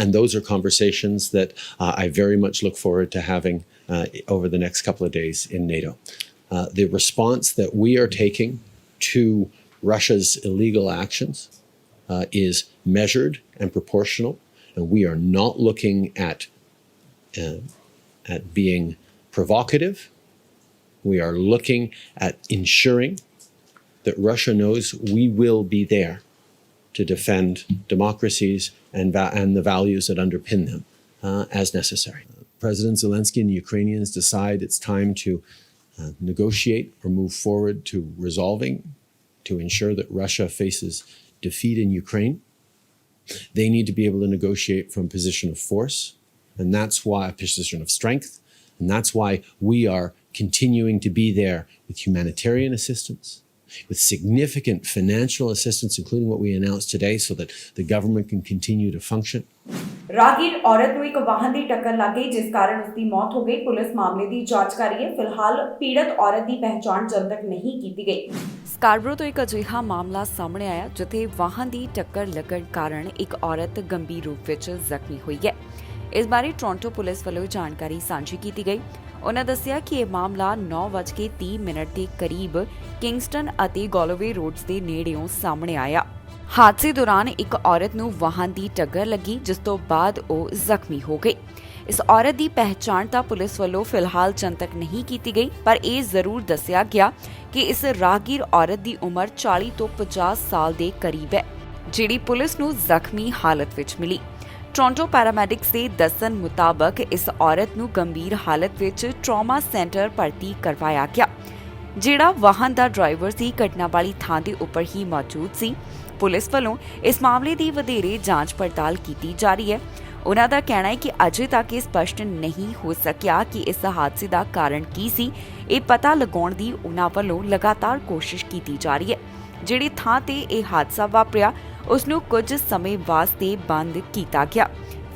And those are conversations that I very much look forward to having over the next couple of days in NATO. The response that we are taking to Russia's illegal actions is measured and proportional, and we are not looking at being provocative. We are looking at ensuring that Russia knows we will be there to defend democracies and the values that underpin them as necessary. President Zelensky and the Ukrainians decide it's time to negotiate or move forward to resolving, to ensure that Russia faces defeat in Ukraine. They need to be able to negotiate from a position of force, and that's why a position of strength, and that's why we are continuing to be there with humanitarian assistance, with significant financial assistance, including what we announced today, so that the government can continue to function. ਰਾਹਗੀਰ ਔਰਤ ਨੂੰ ਇੱਕ ਵਾਹਨ ਦੀ ਟੱਕਰ ਲੱਗ ਗਈ, ਜਿਸ ਕਾਰਨ ਉਸ ਦੀ ਮੌਤ ਹੋ ਗਈ। ਪੁਲਿਸ ਮਾਮਲੇ ਦੀ ਜਾਂਚ ਕਰ ਰਹੀ ਹੈ। ਫਿਲਹਾਲ ਪੀੜਤ ਔਰਤ ਦੀ ਪਹਿਚਾਣ ਜਨਤਕ ਨਹੀਂ ਕੀਤੀ ਗਈ। ਸਕਾਰਬਰੋ ਤੋਂ ਇੱਕ ਅਜਿਹਾ ਮਾਮਲਾ ਸਾਹਮਣੇ ਆਇਆ, ਜਿੱਥੇ ਵਾਹਨ ਦੀ ਟੱਕਰ ਲੱਗਣ ਕਾਰਨ ਇੱਕ ਔਰਤ ਗੰਭੀਰ ਰੂਪ ਵਿੱਚ ਜ਼ਖਮੀ ਹੋਈ ਹੈ। ਇਸ ਬਾਰੇ ਟੋਰਾਂਟੋ ਪੁਲਿਸ ਵੱਲੋਂ ਜਾਣਕਾਰੀ ਸਾਂਝੀ ਕੀਤੀ ਗਈ। ਉਹਨਾਂ ਦੱਸਿਆ ਕਿ ਇਹ ਮਾਮਲਾ 9:30 ਦੇ ਕਰੀਬ ਕਿੰਗਸਟਨ ਅਤੇ ਗੋਲੋਵੇ ਰੋਡਸ ਦੇ ਨੇੜਿਓਂ ਸਾਹਮਣੇ ਆਇਆ। ਹਾਦਸੇ ਦੌਰਾਨ ਇੱਕ ਔਰਤ ਨੂੰ ਵਾਹਨ ਦੀ ਟੱਕਰ ਲੱਗੀ, ਜਿਸ ਤੋਂ ਬਾਅਦ ਉਹ ਜ਼ਖਮੀ ਹੋ ਗਈ। ਇਸ ਔਰਤ ਦੀ ਪਹਿਚਾਣ ਤਾਂ ਪੁਲਿਸ ਵੱਲੋਂ ਫਿਲਹਾਲ ਜਨਤਕ ਨਹੀਂ ਕੀਤੀ ਗਈ, ਪਰ ਇਹ ਜ਼ਰੂਰ ਦੱਸਿਆ ਗਿਆ ਕਿ ਇਸ ਰਾਹਗੀਰ ਔਰਤ ਦੀ ਉਮਰ 40 ਤੋਂ 50 ਸਾਲ ਦੇ ਕਰੀਬ ਹੈ, ਜਿਹੜੀ ਪੁਲਿਸ ਨੂੰ ਜ਼ਖਮੀ ਹਾਲਤ ਵਿੱਚ ਮਿਲੀ। ਟੋਰਾਂਟੋ ਪੈਰਾਮੈਡਿਕਸ ਦੇ ਦੱਸਣ ਮੁਤਾਬਕ ਇਸ ਔਰਤ ਨੂੰ ਗੰਭੀਰ ਹਾਲਤ ਵਿੱਚ ਟਰਾਮਾ ਸੈਂਟਰ ਭਰਤੀ ਕਰਵਾਇਆ ਗਿਆ। ਜਿਹੜਾ ਵਾਹਨ ਦਾ ਡਰਾਈਵਰ ਸੀ, ਘਟਨਾ ਵਾਲੀ ਥਾਂ ਦੇ ਉੱਪਰ ਹੀ ਮੌਜੂਦ ਸੀ। ਪੁਲਿਸ ਵੱਲੋਂ ਇਸ ਮਾਮਲੇ ਦੀ ਵਧੇਰੇ ਜਾਂਚ ਪੜਤਾਲ ਕੀਤੀ ਜਾ ਰਹੀ ਹੈ। ਉਹਨਾਂ ਦਾ ਕਹਿਣਾ ਹੈ ਕਿ ਅਜੇ ਤੱਕ ਇਹ ਸਪਸ਼ਟ ਨਹੀਂ ਹੋ ਸਕਿਆ ਕਿ ਇਸ ਹਾਦਸੇ ਦਾ ਕਾਰਨ ਕੀ ਸੀ। ਇਹ ਪਤਾ ਲਗਾਉਣ ਦੀ ਉਹਨਾਂ ਵੱਲੋਂ ਲਗਾਤਾਰ ਕੋਸ਼ਿਸ਼ ਕੀਤੀ ਜਾ ਰਹੀ ਹੈ। ਜਿਹੜੀ ਥਾਂ ਤੇ ਇਹ ਹਾਦਸਾ ਵਾਪਰਿਆ, ਉਸ ਨੂੰ ਕੁਝ ਸਮੇਂ ਵਾਸਤੇ ਬੰਦ ਕੀਤਾ ਗਿਆ।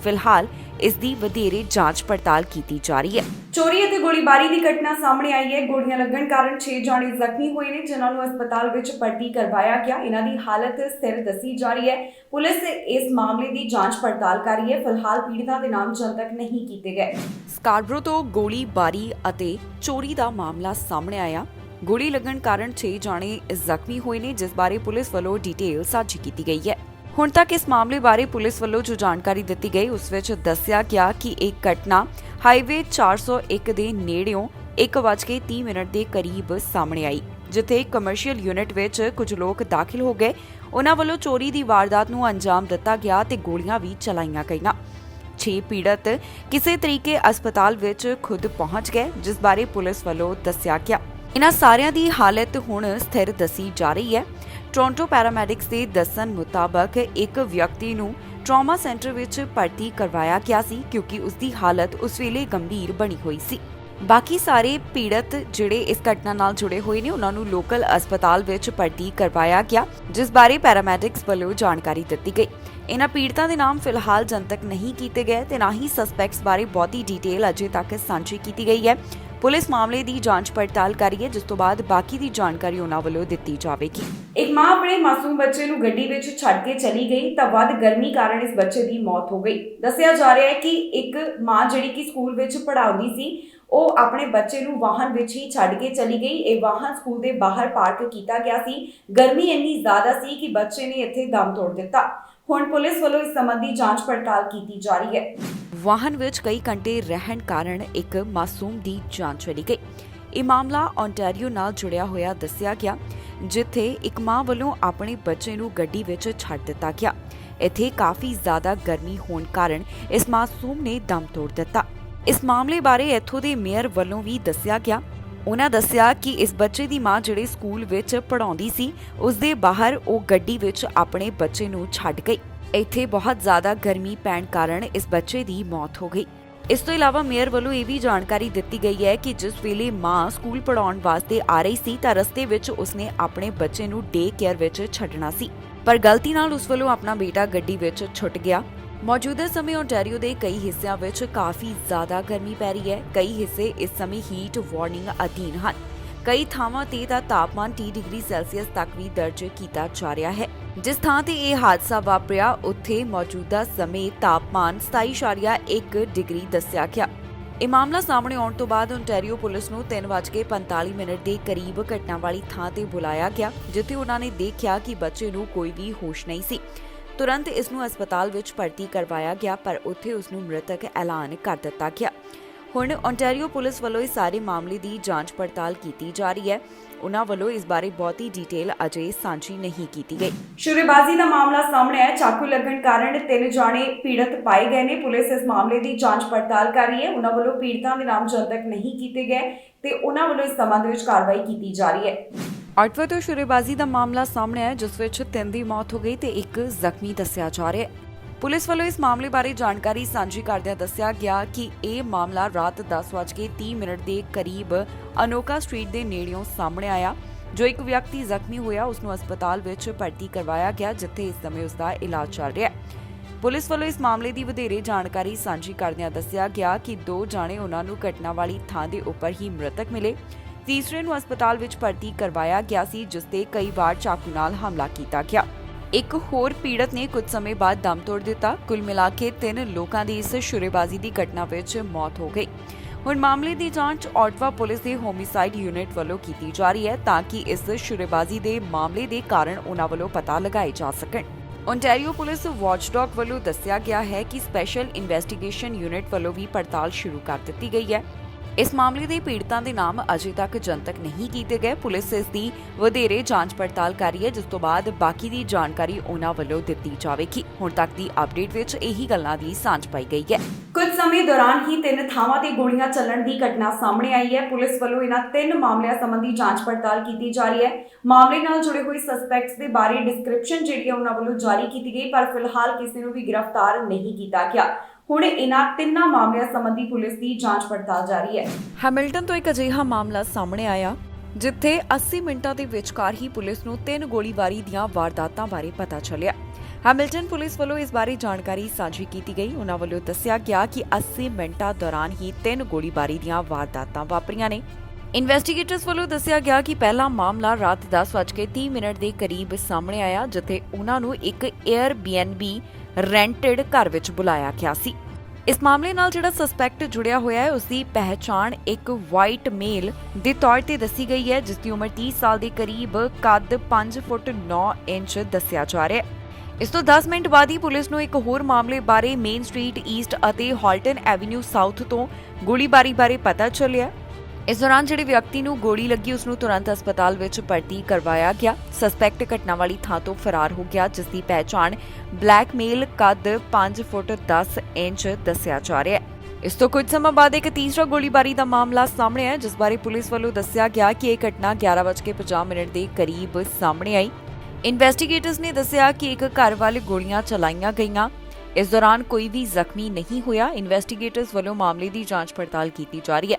ਫਿਲਹਾਲ ਇਸ ਦੀ ਵਧੇਰੇ ਜਾਂਚ ਪੜਤਾਲ ਕੀਤੀ ਜਾ ਰਹੀ ਹੈ। ਚੋਰੀ ਅਤੇ ਗੋਲੀਬਾਰੀ ਦੀ ਘਟਨਾ ਸਾਹਮਣੇ ਆਈ ਹੈ। ਗੋਲੀਆਂ ਲੱਗਣ ਕਾਰਨ 6 ਜਾਣੇ ਜ਼ਖਮੀ ਹੋਏ ਨੇ, ਜਿਨ੍ਹਾਂ ਨੂੰ ਹਸਪਤਾਲ ਵਿੱਚ ਭਰਤੀ ਕਰਵਾਇਆ ਗਿਆ। ਇਹਨਾਂ ਦੀ ਹਾਲਤ ਸਥਿਰ ਦੱਸੀ ਜਾ ਰਹੀ ਹੈ। ਪੁਲਿਸ ਇਸ ਮਾਮਲੇ ਦੀ ਜਾਂਚ ਪੜਤਾਲ ਕਰ ਰਹੀ ਹੈ। ਫਿਲਹਾਲ ਪੀੜਤਾਂ ਦੇ ਨਾਮ ਜਨਤਕ ਨਹੀਂ ਕੀਤੇ ਗਏ। ਸਕਾਰਬਰੋ ਤੋਂ ਗੋਲੀਬਾਰੀ ਅਤੇ ਚੋਰੀ ਦਾ ਮਾਮਲਾ ਸਾਹਮਣੇ ਆਇਆ। ਗੋਲੀ ਲੱਗਣ ਕਾਰਨ 6 ਜਾਣੇ ਜ਼ਖਮੀ ਹੋਏ ਨੇ, ਜਿਸ ਬਾਰੇ ਪੁਲਿਸ ਵੱਲੋਂ ਡਿਟੇਲ ਸਾਂਝੀ ਕੀਤੀ ਗਈ ਹੈ। ਹੁਣ ਤੱਕ ਇਸ ਮਾਮਲੇ ਬਾਰੇ ਪੁਲਿਸ ਵੱਲੋਂ ਜੋ ਜਾਣਕਾਰੀ ਦਿੱਤੀ ਗਈ, ਉਸ ਵਿੱਚ ਦੱਸਿਆ ਗਿਆ ਕਿ ਇਹ ਘਟਨਾ ਹਾਈਵੇ 401 ਦੇ ਨੇੜਿਓਂ 1:30 ਦੇ ਕਰੀਬ ਸਾਹਮਣੇ ਆਈ, ਜਿੱਥੇ ਇੱਕ ਕਮਰਸ਼ੀਅਲ ਯੂਨਿਟ ਵਿੱਚ ਕੁਝ ਲੋਕ ਦਾਖਲ ਹੋ ਗਏ। ਉਹਨਾਂ ਵੱਲੋਂ ਚੋਰੀ ਦੀ ਵਾਰਦਾਤ ਨੂੰ ਅੰਜਾਮ ਦਿੱਤਾ ਗਿਆ ਤੇ ਗੋਲੀਆਂ ਵੀ ਚਲਾਈਆਂ ਗਈਆਂ। 6 ਪੀੜਤ ਕਿਸੇ ਤਰੀਕੇ ਹਸਪਤਾਲ ਵਿੱਚ ਖੁਦ ਪਹੁੰਚ ਗਏ, ਜਿਸ ਬਾਰੇ ਪੁਲਿਸ ਵੱਲੋਂ ਦੱਸਿਆ ਗਿਆ। ਇਹਨਾਂ ਸਾਰਿਆਂ ਦੀ ਹਾਲਤ ਹੁਣ ਸਥਿਰ ਦੱਸੀ ਜਾ ਰਹੀ ਹੈ। ਟੋਰਾਂਟੋ ਪੈਰਾਮੈਡਿਕਸ ਦੇ ਦੱਸਣ ਮੁਤਾਬਕ ਇੱਕ ਵਿਅਕਤੀ ਨੂੰ ਟਰਾਮਾ ਸੈਂਟਰ ਵਿੱਚ ਭਰਤੀ ਕਰਵਾਇਆ ਗਿਆ ਸੀ ਕਿਉਂਕਿ ਉਸ ਦੀ ਹਾਲਤ ਉਸ ਵੇਲੇ ਗੰਭੀਰ ਬਣੀ ਹੋਈ ਸੀ। ਬਾਕੀ ਸਾਰੇ ਪੀੜਤ ਜਿਹੜੇ ਇਸ ਘਟਨਾ ਨਾਲ ਜੁੜੇ ਹੋਏ ਨੇ ਉਹਨਾਂ ਨੂੰ ਲੋਕਲ ਹਸਪਤਾਲ ਵਿੱਚ ਭਰਤੀ ਕਰਵਾਇਆ ਗਿਆ, ਜਿਸ ਬਾਰੇ ਪੈਰਾਮੈਡਿਕਸ ਵੱਲੋਂ ਜਾਣਕਾਰੀ ਦਿੱਤੀ ਗਈ। ਇਹਨਾਂ ਪੀੜਤਾਂ ਦੇ ਨਾਮ ਫਿਲਹਾਲ ਜਨਤਕ ਨਹੀਂ ਕੀਤੇ ਗਏ ਤੇ ਨਾ ਹੀ ਸਸਪੈਕਟਸ ਬਾਰੇ ਬਹੁਤੀ ਡਿਟੇਲ ਅਜੇ ਤੱਕ ਸਾਂਝੀ ਕੀਤੀ ਗਈ ਹੈ। ਪੁਲਿਸ ਮਾਮਲੇ ਦੀ ਜਾਂਚ ਪੜਤਾਲ ਕਰ ਰਹੀ ਹੈ, ਜਿਸ ਤੋਂ ਬਾਅਦ ਬਾਕੀ ਦੀ ਜਾਣਕਾਰੀ ਉਹਨਾਂ ਵੱਲੋਂ ਦਿੱਤੀ ਜਾਵੇਗੀ। ਇੱਕ ਮਾਂ ਆਪਣੇ ਮਾਸੂਮ ਬੱਚੇ ਨੂੰ ਗੱਡੀ ਵਿੱਚ ਛੱਡ ਕੇ ਚਲੀ ਗਈ ਤਾਂ ਵੱਧ ਗਰਮੀ ਕਾਰਨ ਇਸ ਬੱਚੇ ਦੀ ਮੌਤ ਹੋ ਗਈ। ਦੱਸਿਆ ਜਾ ਰਿਹਾ ਹੈ ਕਿ ਇੱਕ ਮਾਂ ਜਿਹੜੀ ਕਿ ਸਕੂਲ ਵਿੱਚ ਪੜ੍ਹਾਉਂਦੀ ਸੀ, ਉਹ ਆਪਣੇ ਬੱਚੇ ਨੂੰ ਵਾਹਨ ਵਿੱਚ ਹੀ ਛੱਡ ਕੇ ਚਲੀ ਗਈ। ਇਹ ਵਾਹਨ ਸਕੂਲ ਦੇ ਬਾਹਰ ਪਾਰਕ ਕੀਤਾ ਗਿਆ ਸੀ। ਗਰਮੀ ਇੰਨੀ ਜ਼ਿਆਦਾ ਸੀ ਕਿ ਬੱਚੇ ਨੇ ਇੱਥੇ ਦਮ ਤੋੜ ਦਿੱਤਾ। ਹੁਣ ਪੁਲਿਸ ਵੱਲੋਂ ਇਸ ਸੰਬੰਧੀ ਜਾਂਚ ਪੜਤਾਲ ਕੀਤੀ ਜਾ ਰਹੀ ਹੈ। ਵਾਹਨ ਵਿੱਚ ਕਈ ਘੰਟੇ ਰਹਿਣ ਕਾਰਨ ਇੱਕ ਮਾਸੂਮ ਦੀ ਜਾਨ ਚਲੀ ਗਈ। ਇਹ ਮਾਮਲਾ ਓਨਟਾਰੀਓ ਨਾਲ ਜੁੜਿਆ ਹੋਇਆ ਦੱਸਿਆ ਗਿਆ, ਜਿੱਥੇ ਇੱਕ ਮਾਂ ਵੱਲੋਂ ਆਪਣੇ ਬੱਚੇ ਨੂੰ ਗੱਡੀ ਵਿੱਚ ਛੱਡ ਦਿੱਤਾ ਗਿਆ। ਇੱਥੇ ਕਾਫੀ ਜ਼ਿਆਦਾ ਗਰਮੀ ਹੋਣ ਕਾਰਨ ਇਸ ਮਾਸੂਮ ਨੇ ਦਮ ਤੋੜ ਦਿੱਤਾ। ਇਸ ਮਾਮਲੇ ਬਾਰੇ ਇੱਥੋਂ ਦੇ ਮੇਅਰ ਵੱਲੋਂ ਵੀ ਦੱਸਿਆ ਗਿਆ। ਉਹਨਾਂ ਦੱਸਿਆ ਕਿ ਇਸ ਬੱਚੇ ਦੀ ਮਾਂ ਜਿਹੜੇ ਸਕੂਲ ਵਿੱਚ ਪੜ੍ਹਾਉਂਦੀ ਸੀ, ਉਸ ਦੇ ਬਾਹਰ ਉਹ ਗੱਡੀ ਵਿੱਚ ਆਪਣੇ ਬੱਚੇ ਨੂੰ ਛੱਡ ਗਈ। ਇੱਥੇ ਬਹੁਤ ਜ਼ਿਆਦਾ ਗਰਮੀ ਪੈਣ ਕਾਰਨ ਇਸ ਬੱਚੇ ਦੀ ਮੌਤ ਹੋ ਗਈ। ਇਸ ਤੋਂ ਇਲਾਵਾ ਮੇਅਰ ਵੱਲੋਂ ਇਹ ਵੀ ਜਾਣਕਾਰੀ ਦਿੱਤੀ ਗਈ ਹੈ ਕਿ ਜਿਸ ਵੇਲੇ ਮਾਂ ਸਕੂਲ ਪੜਾਉਣ ਵਾਸਤੇ ਆ ਰਹੀ ਸੀ ਤਾਂ ਰਸਤੇ ਵਿੱਚ ਉਸਨੇ ਆਪਣੇ ਬੱਚੇ ਨੂੰ ਡੇ ਕੇਅਰ ਵਿੱਚ ਛੱਡਣਾ ਸੀ, ਪਰ ਗਲਤੀ ਨਾਲ ਉਸ ਵੱਲੋਂ ਆਪਣਾ ਬੇਟਾ ਗੱਡੀ ਵਿੱਚ ਛੁੱਟ ਗਿਆ। ਮੌਜੂਦਾ ਸਮੇਂ ਓਨਟਾਰੀਓ ਦੇ ਕਈ ਹਿੱਸਿਆਂ ਵਿੱਚ ਕਾਫੀ ਜ਼ਿਆਦਾ ਗਰਮੀ ਪੈ ਰਹੀ ਹੈ। ਕਈ ਹਿੱਸੇ ਇਸ ਸਮੇਂ ਹੀਟ ਵਾਰਨਿੰਗ ਅਧੀਨ ਹਨ। ਕਈ ਥਾਵਾਂ ਤੇ ਤਾਂ ਤਾਪਮਾਨ 30 ਡਿਗਰੀ ਸੈਲਸੀਅਸ ਤੱਕ ਵੀ ਦਰਜ ਕੀਤਾ ਜਾ ਰਿਹਾ ਹੈ। ਜਿਸ ਥਾਂ ਤੇ ਇਹ ਹਾਦਸਾ ਵਾਪਰਿਆ ਉੱਥੇ ਮੌਜੂਦਾ ਸਮੇਂ ਤਾਪਮਾਨ 27.1 ਡਿਗਰੀ ਦੱਸਿਆ ਗਿਆ। ਇਹ ਮਾਮਲਾ ਸਾਹਮਣੇ ਆਉਣ ਤੋਂ ਬਾਅਦ ਓਨਟਾਰੀਓ ਪੁਲਿਸ ਨੂੰ 3:45 ਦੇ ਕਰੀਬ ਘਟਨਾ ਵਾਲੀ ਥਾਂ ਤੇ ਬੁਲਾਇਆ ਗਿਆ, ਜਿੱਥੇ ਉਹਨਾਂ ਨੇ ਦੇਖਿਆ ਕਿ ਬੱਚੇ ਨੂੰ ਕੋਈ ਵੀ ਹੋਸ਼ ਨਹੀਂ ਸੀ। ਤੁਰੰਤ ਇਸ ਨੂੰ ਹਸਪਤਾਲ ਵਿੱਚ ਭਰਤੀ ਕਰਵਾਇਆ ਗਿਆ, ਪਰ ਉੱਥੇ ਉਸ ਨੂੰ ਮ੍ਰਿਤਕ ਐਲਾਨ ਕਰ ਦਿੱਤਾ ਗਿਆ। ਹੁਣ ਓਨਟਾਰੀਓ ਪੁਲਿਸ ਵੱਲੋਂ ਇਸ ਸਾਰੇ ਮਾਮਲੇ ਦੀ ਜਾਂਚ ਪੜਤਾਲ ਕੀਤੀ ਜਾ ਰਹੀ ਹੈ। ਉਹਨਾਂ ਵੱਲੋਂ ਇਸ ਬਾਰੇ ਬਹੁਤੀ ਡਿਟੇਲ ਅਜੇ ਸਾਂਝੀ ਨਹੀਂ ਕੀਤੀ ਗਈ। ਸ਼ੁਰੇਬਾਜ਼ੀ ਦਾ ਮਾਮਲਾ ਸਾਹਮਣੇ ਆਇਆ। ਚਾਕੂ ਲੱਗਣ ਕਾਰਨ 3 ਜਾਣੇ ਪੀੜਤ ਪਾਏ ਗਏ ਨੇ। ਪੁਲਿਸ ਇਸ ਮਾਮਲੇ ਦੀ ਜਾਂਚ ਪੜਤਾਲ ਕਰ ਰਹੀ ਹੈ। ਉਹਨਾਂ ਵੱਲੋਂ ਪੀੜਤਾਂ ਦੇ ਨਾਮ ਜਨਤਕ ਨਹੀਂ ਕੀਤੇ ਗਏ ਤੇ ਉਹਨਾਂ ਵੱਲੋਂ ਇਸ ਸੰਬੰਧ ਵਿੱਚ ਕਾਰਵਾਈ ਕੀਤੀ ਜਾ ਰਹੀ ਹੈ। ਆਟਵਾ ਤੋਂ ਸ਼ੁਰੇਬਾਜ਼ੀ ਦਾ ਮਾਮਲਾ ਸਾਹਮਣੇ ਆਇਆ, ਜਿਸ ਵਿੱਚ 3 ਦੀ ਮੌਤ ਹੋ ਗਈ ਤੇ 1 ਜ਼ਖਮੀ ਦੱਸਿਆ ਜਾ ਰਿਹਾ ਹੈ। ਪੁਲਿਸ ਵੱਲੋਂ ਇਸ ਮਾਮਲੇ ਬਾਰੇ ਜਾਣਕਾਰੀ ਸਾਂਝੀ ਕਰਦਿਆਂ ਦੱਸਿਆ ਗਿਆ ਕਿ ਇਹ ਮਾਮਲਾ ਰਾਤ 10:30 ਦੇ ਕਰੀਬ ਅਨੋਕਾ ਸਟਰੀਟ ਦੇ ਨੇੜਿਓਂ ਸਾਹਮਣੇ ਆਇਆ। ਜੋ ਇੱਕ ਵਿਅਕਤੀ ਜ਼ਖਮੀ ਹੋਇਆ ਉਸ ਨੂੰ ਹਸਪਤਾਲ ਵਿੱਚ ਭਰਤੀ ਕਰਵਾਇਆ ਗਿਆ, ਜਿੱਥੇ ਇਸ ਸਮੇਂ ਉਸ ਦਾ ਇਲਾਜ ਚੱਲ ਰਿਹਾ ਹੈ। ਪੁਲਿਸ ਵੱਲੋਂ ਇਸ ਮਾਮਲੇ ਦੀ ਵਧੇਰੇ ਜਾਣਕਾਰੀ ਸਾਂਝੀ ਕਰਦਿਆਂ ਦੱਸਿਆ ਗਿਆ ਕਿ 2 ਜਾਣੇ ਉਹਨਾਂ ਨੂੰ ਘਟਨਾ ਵਾਲੀ ਥਾਂ ਦੇ ਉੱਪਰ ਹੀ ਮ੍ਰਿਤਕ ਮਿਲੇ। ਤੀਸਰੇ ਨੂੰ ਹਸਪਤਾਲ ਵਿੱਚ ਭਰਤੀ ਕਰਵਾਇਆ ਗਿਆ ਸੀ, ਜਿਸ ਤੇ ਕਈ ਵਾਰ ਚਾਕੂ ਨਾਲ ਹਮਲਾ ਕੀਤਾ ਗਿਆ। ਇੱਕ ਹੋਰ ਪੀੜਤ ਨੇ ਕੁਝ ਸਮੇਂ ਬਾਅਦ ਦਮ ਤੋੜ ਦਿੱਤਾ। ਕੁੱਲ ਮਿਲਾ ਕੇ 3 ਲੋਕਾਂ ਦੀ ਇਸ ਸ਼ੁਰੇਬਾਜ਼ੀ ਦੀ ਘਟਨਾ ਵਿੱਚ ਮੌਤ ਹੋ ਗਈ। ਹੁਣ ਮਾਮਲੇ ਦੀ ਜਾਂਚ ਆਟਵਾ ਪੁਲਿਸ ਦੇ ਹੋਮਿਸਾਈਡ ਯੂਨਿਟ ਵੱਲੋਂ ਕੀਤੀ ਜਾ ਰਹੀ ਹੈ ਤਾਂ ਕਿ ਇਸ ਸ਼ੁਰੇਬਾਜ਼ੀ ਦੇ ਮਾਮਲੇ ਦੇ ਕਾਰਨ ਉਹਨਾਂ ਵੱਲੋਂ ਪਤਾ ਲਗਾਏ ਜਾ ਸਕਣ। ਓਨਟਾਰੀਓ ਪੁਲਿਸ ਵਾਚਡੌਗ ਵੱਲੋਂ ਦੱਸਿਆ ਗਿਆ ਹੈ ਕਿ ਸਪੈਸ਼ਲ ਇਨਵੈਸਟੀਗੇਸ਼ਨ ਯੂਨਿਟ ਵੱਲੋਂ ਵੀ ਪੜਤਾਲ ਸ਼ੁਰੂ ਕਰ ਦਿੱਤੀ ਗਈ ਹੈ। ਇਸ ਮਾਮਲੇ ਦੇ ਪੀੜਤਾਂ ਦੇ ਨਾਮ ਅਜੇ ਤੱਕ ਜਨਤਕ ਨਹੀਂ ਕੀਤੇ ਗਏ। ਪੁਲਿਸ ਇਸ ਦੀ ਵਧੇਰੇ ਜਾਂਚ ਪੜਤਾਲ ਕਰ ਰਹੀ ਹੈ, ਜਿਸ ਤੋਂ ਬਾਅਦ ਬਾਕੀ ਦੀ ਜਾਣਕਾਰੀ ਉਹਨਾਂ ਵੱਲੋਂ ਦਿੱਤੀ ਜਾਵੇਗੀ। ਹੁਣ ਤੱਕ ਦੀ ਅਪਡੇਟ ਵਿੱਚ ਇਹੀ ਗੱਲਾਂ ਦੀ ਸਾਂਝ ਪਾਈ ਗਈ ਹੈ। ਕੁਝ ਸਮੇਂ ਦੌਰਾਨ ਹੀ 3 ਥਾਵਾਂ ਤੇ ਗੋਲੀਆਂ ਚੱਲਣ ਦੀ ਘਟਨਾ ਸਾਹਮਣੇ ਆਈ ਹੈ। ਪੁਲਿਸ ਵੱਲੋਂ ਇਹਨਾਂ 3 ਮਾਮਲਿਆਂ ਸੰਬੰਧੀ ਜਾਂਚ ਪੜਤਾਲ ਕੀਤੀ ਜਾ ਰਹੀ ਹੈ। ਮਾਮਲੇ ਨਾਲ ਜੁੜੇ ਹੋਏ ਸਸਪੈਕਟਸ ਦੇ ਬਾਰੇ ਡਿਸਕ੍ਰਿਪਸ਼ਨ ਜਿਹੜੀ ਹੈ ਉਹਨਾਂ ਵੱਲੋਂ ਜਾਰੀ ਕੀਤੀ ਗਈ, ਪਰ ਫਿਲਹਾਲ ਕਿਸੇ ਨੂੰ ਵੀ ਗ੍ਰਿਫਤਾਰ ਨਹੀਂ ਕੀਤਾ ਗਿਆ। ਹੁਣ ਇਹਨਾਂ 3 ਮਾਮਲਿਆਂ ਸੰਬੰਧੀ ਪੁਲਿਸ ਦੀ ਜਾਂਚ ਪੜਤਾਲ ਜਾਰੀ ਹੈ। ਹੈਮਿਲਟਨ ਤੋਂ ਇੱਕ ਅਜਿਹਾ ਮਾਮਲਾ ਸਾਹਮਣੇ ਆਇਆ ਜਿੱਥੇ 80 ਮਿੰਟਾਂ ਦੇ ਵਿਚਕਾਰ ਹੀ ਪੁਲਿਸ ਨੂੰ 3 ਗੋਲੀਬਾਰੀ ਦੀਆਂ ਵਾਰਦਾਤਾਂ ਬਾਰੇ ਪਤਾ ਚੱਲਿਆ। ਹੈਮਿਲਟਨ ਪੁਲਿਸ ਵੱਲੋਂ ਇਸ ਬਾਰੇ ਜਾਣਕਾਰੀ ਸਾਂਝੀ ਕੀਤੀ ਗਈ। ਉਹਨਾਂ ਵੱਲੋਂ ਦੱਸਿਆ ਗਿਆ ਕਿ 80 ਮਿੰਟਾਂ ਦੌਰਾਨ ਹੀ 3 ਗੋਲੀਬਾਰੀ ਦੀਆਂ ਵਾਰਦਾਤਾਂ ਵਾਪਰੀਆਂ ਨੇ। ਇਨਵੈਸਟੀਗੇਟਰਸ ਵੱਲੋਂ ਦੱਸਿਆ ਗਿਆ ਕਿ ਪਹਿਲਾ ਮਾਮਲਾ ਰਾਤ 10:30 ਦੇ ਕਰੀਬ ਸਾਹਮਣੇ ਆਇਆ, ਜਿੱਥੇ ਉਹਨਾਂ ਨੂੰ ਇੱਕ Airbnb ਰੈਂਟਡ ਘਰ ਵਿੱਚ ਬੁਲਾਇਆ ਗਿਆ ਸੀ। ਇਸ ਮਾਮਲੇ ਨਾਲ ਜਿਹੜਾ ਸਸਪੈਕਟ ਜੁੜਿਆ ਹੋਇਆ ਹੈ ਉਸ ਦੀ ਪਹਿਚਾਣ ਇੱਕ ਵਾਈਟ ਮੇਲ ਦੇ ਤੌਰ ਤੇ ਦੱਸੀ ਗਈ ਹੈ, ਜਿਸ ਦੀ ਉਮਰ 30 ਸਾਲ ਦੇ ਕਰੀਬ, ਕੱਦ 5 ਫੁੱਟ 9 ਇੰਚ ਦੱਸਿਆ ਜਾ ਰਿਹਾ ਹੈ। ਇਸ ਤੋਂ 10 ਮਿੰਟ ਬਾਅਦ ਹੀ ਪੁਲਿਸ ਨੂੰ ਇੱਕ ਹੋਰ ਮਾਮਲੇ ਬਾਰੇ ਮੇਨ ਸਟਰੀਟ ਈਸਟ ਅਤੇ ਹਾਲਟਨ ਐਵਨਿਊ ਸਾਊਥ ਤੋਂ ਗੋਲੀਬਾਰੀ ਬਾਰੇ ਪਤਾ ਚੱਲਿਆ। ਇਸ ਦੌਰਾਨ ਜਿਹੜੇ ਵਿਅਕਤੀ ਨੂੰ ਗੋਲੀ ਲੱਗੀ ਉਸ ਨੂੰ ਤੁਰੰਤ ਹਸਪਤਾਲ ਵਿੱਚ ਭਰਤੀ ਕਰਵਾਇਆ ਗਿਆ। ਸਸਪੈਕਟ ਘਟਨਾ ਵਾਲੀ ਥਾਂ ਤੋਂ ਫਰਾਰ ਹੋ ਗਿਆ, ਜਿਸ ਦੀ ਪਹਿਚਾਣ ਬਲੈਕਮੇਲ ਕੱਦ 5 ਫੁੱਟ 10 ਇੰਚ ਦੱਸਿਆ ਜਾ ਰਿਹਾ ਹੈ। ਇਸ ਤੋਂ ਕੁਝ ਸਮਾਂ ਬਾਅਦ ਇੱਕ ਤੀਸਰਾ ਗੋਲੀਬਾਰੀ ਦਾ ਮਾਮਲਾ ਸਾਹਮਣੇ ਆਇਆ, ਜਿਸ ਬਾਰੇ ਪੁਲਿਸ ਵੱਲੋਂ ਦੱਸਿਆ ਗਿਆ ਕਿ ਇਹ ਘਟਨਾ 11:50 ਦੇ ਕਰੀਬ ਸਾਹਮਣੇ ਆਈ। ਇਨਵੈਸਟੀਗੇਟਰਸ ਨੇ ਦੱਸਿਆ ਕਿ ਇੱਕ ਘਰ ਵੱਲ ਗੋਲੀਆਂ ਚਲਾਈਆਂ ਗਈਆਂ। ਇਸ ਦੌਰਾਨ ਕੋਈ ਵੀ ਜ਼ਖਮੀ ਨਹੀਂ ਹੋਇਆ। ਇਨਵੈਸਟੀਗੇਟਰਸ ਵੱਲੋਂ ਮਾਮਲੇ ਦੀ ਜਾਂਚ ਪੜਤਾਲ ਕੀਤੀ ਜਾ ਰਹੀ ਹੈ।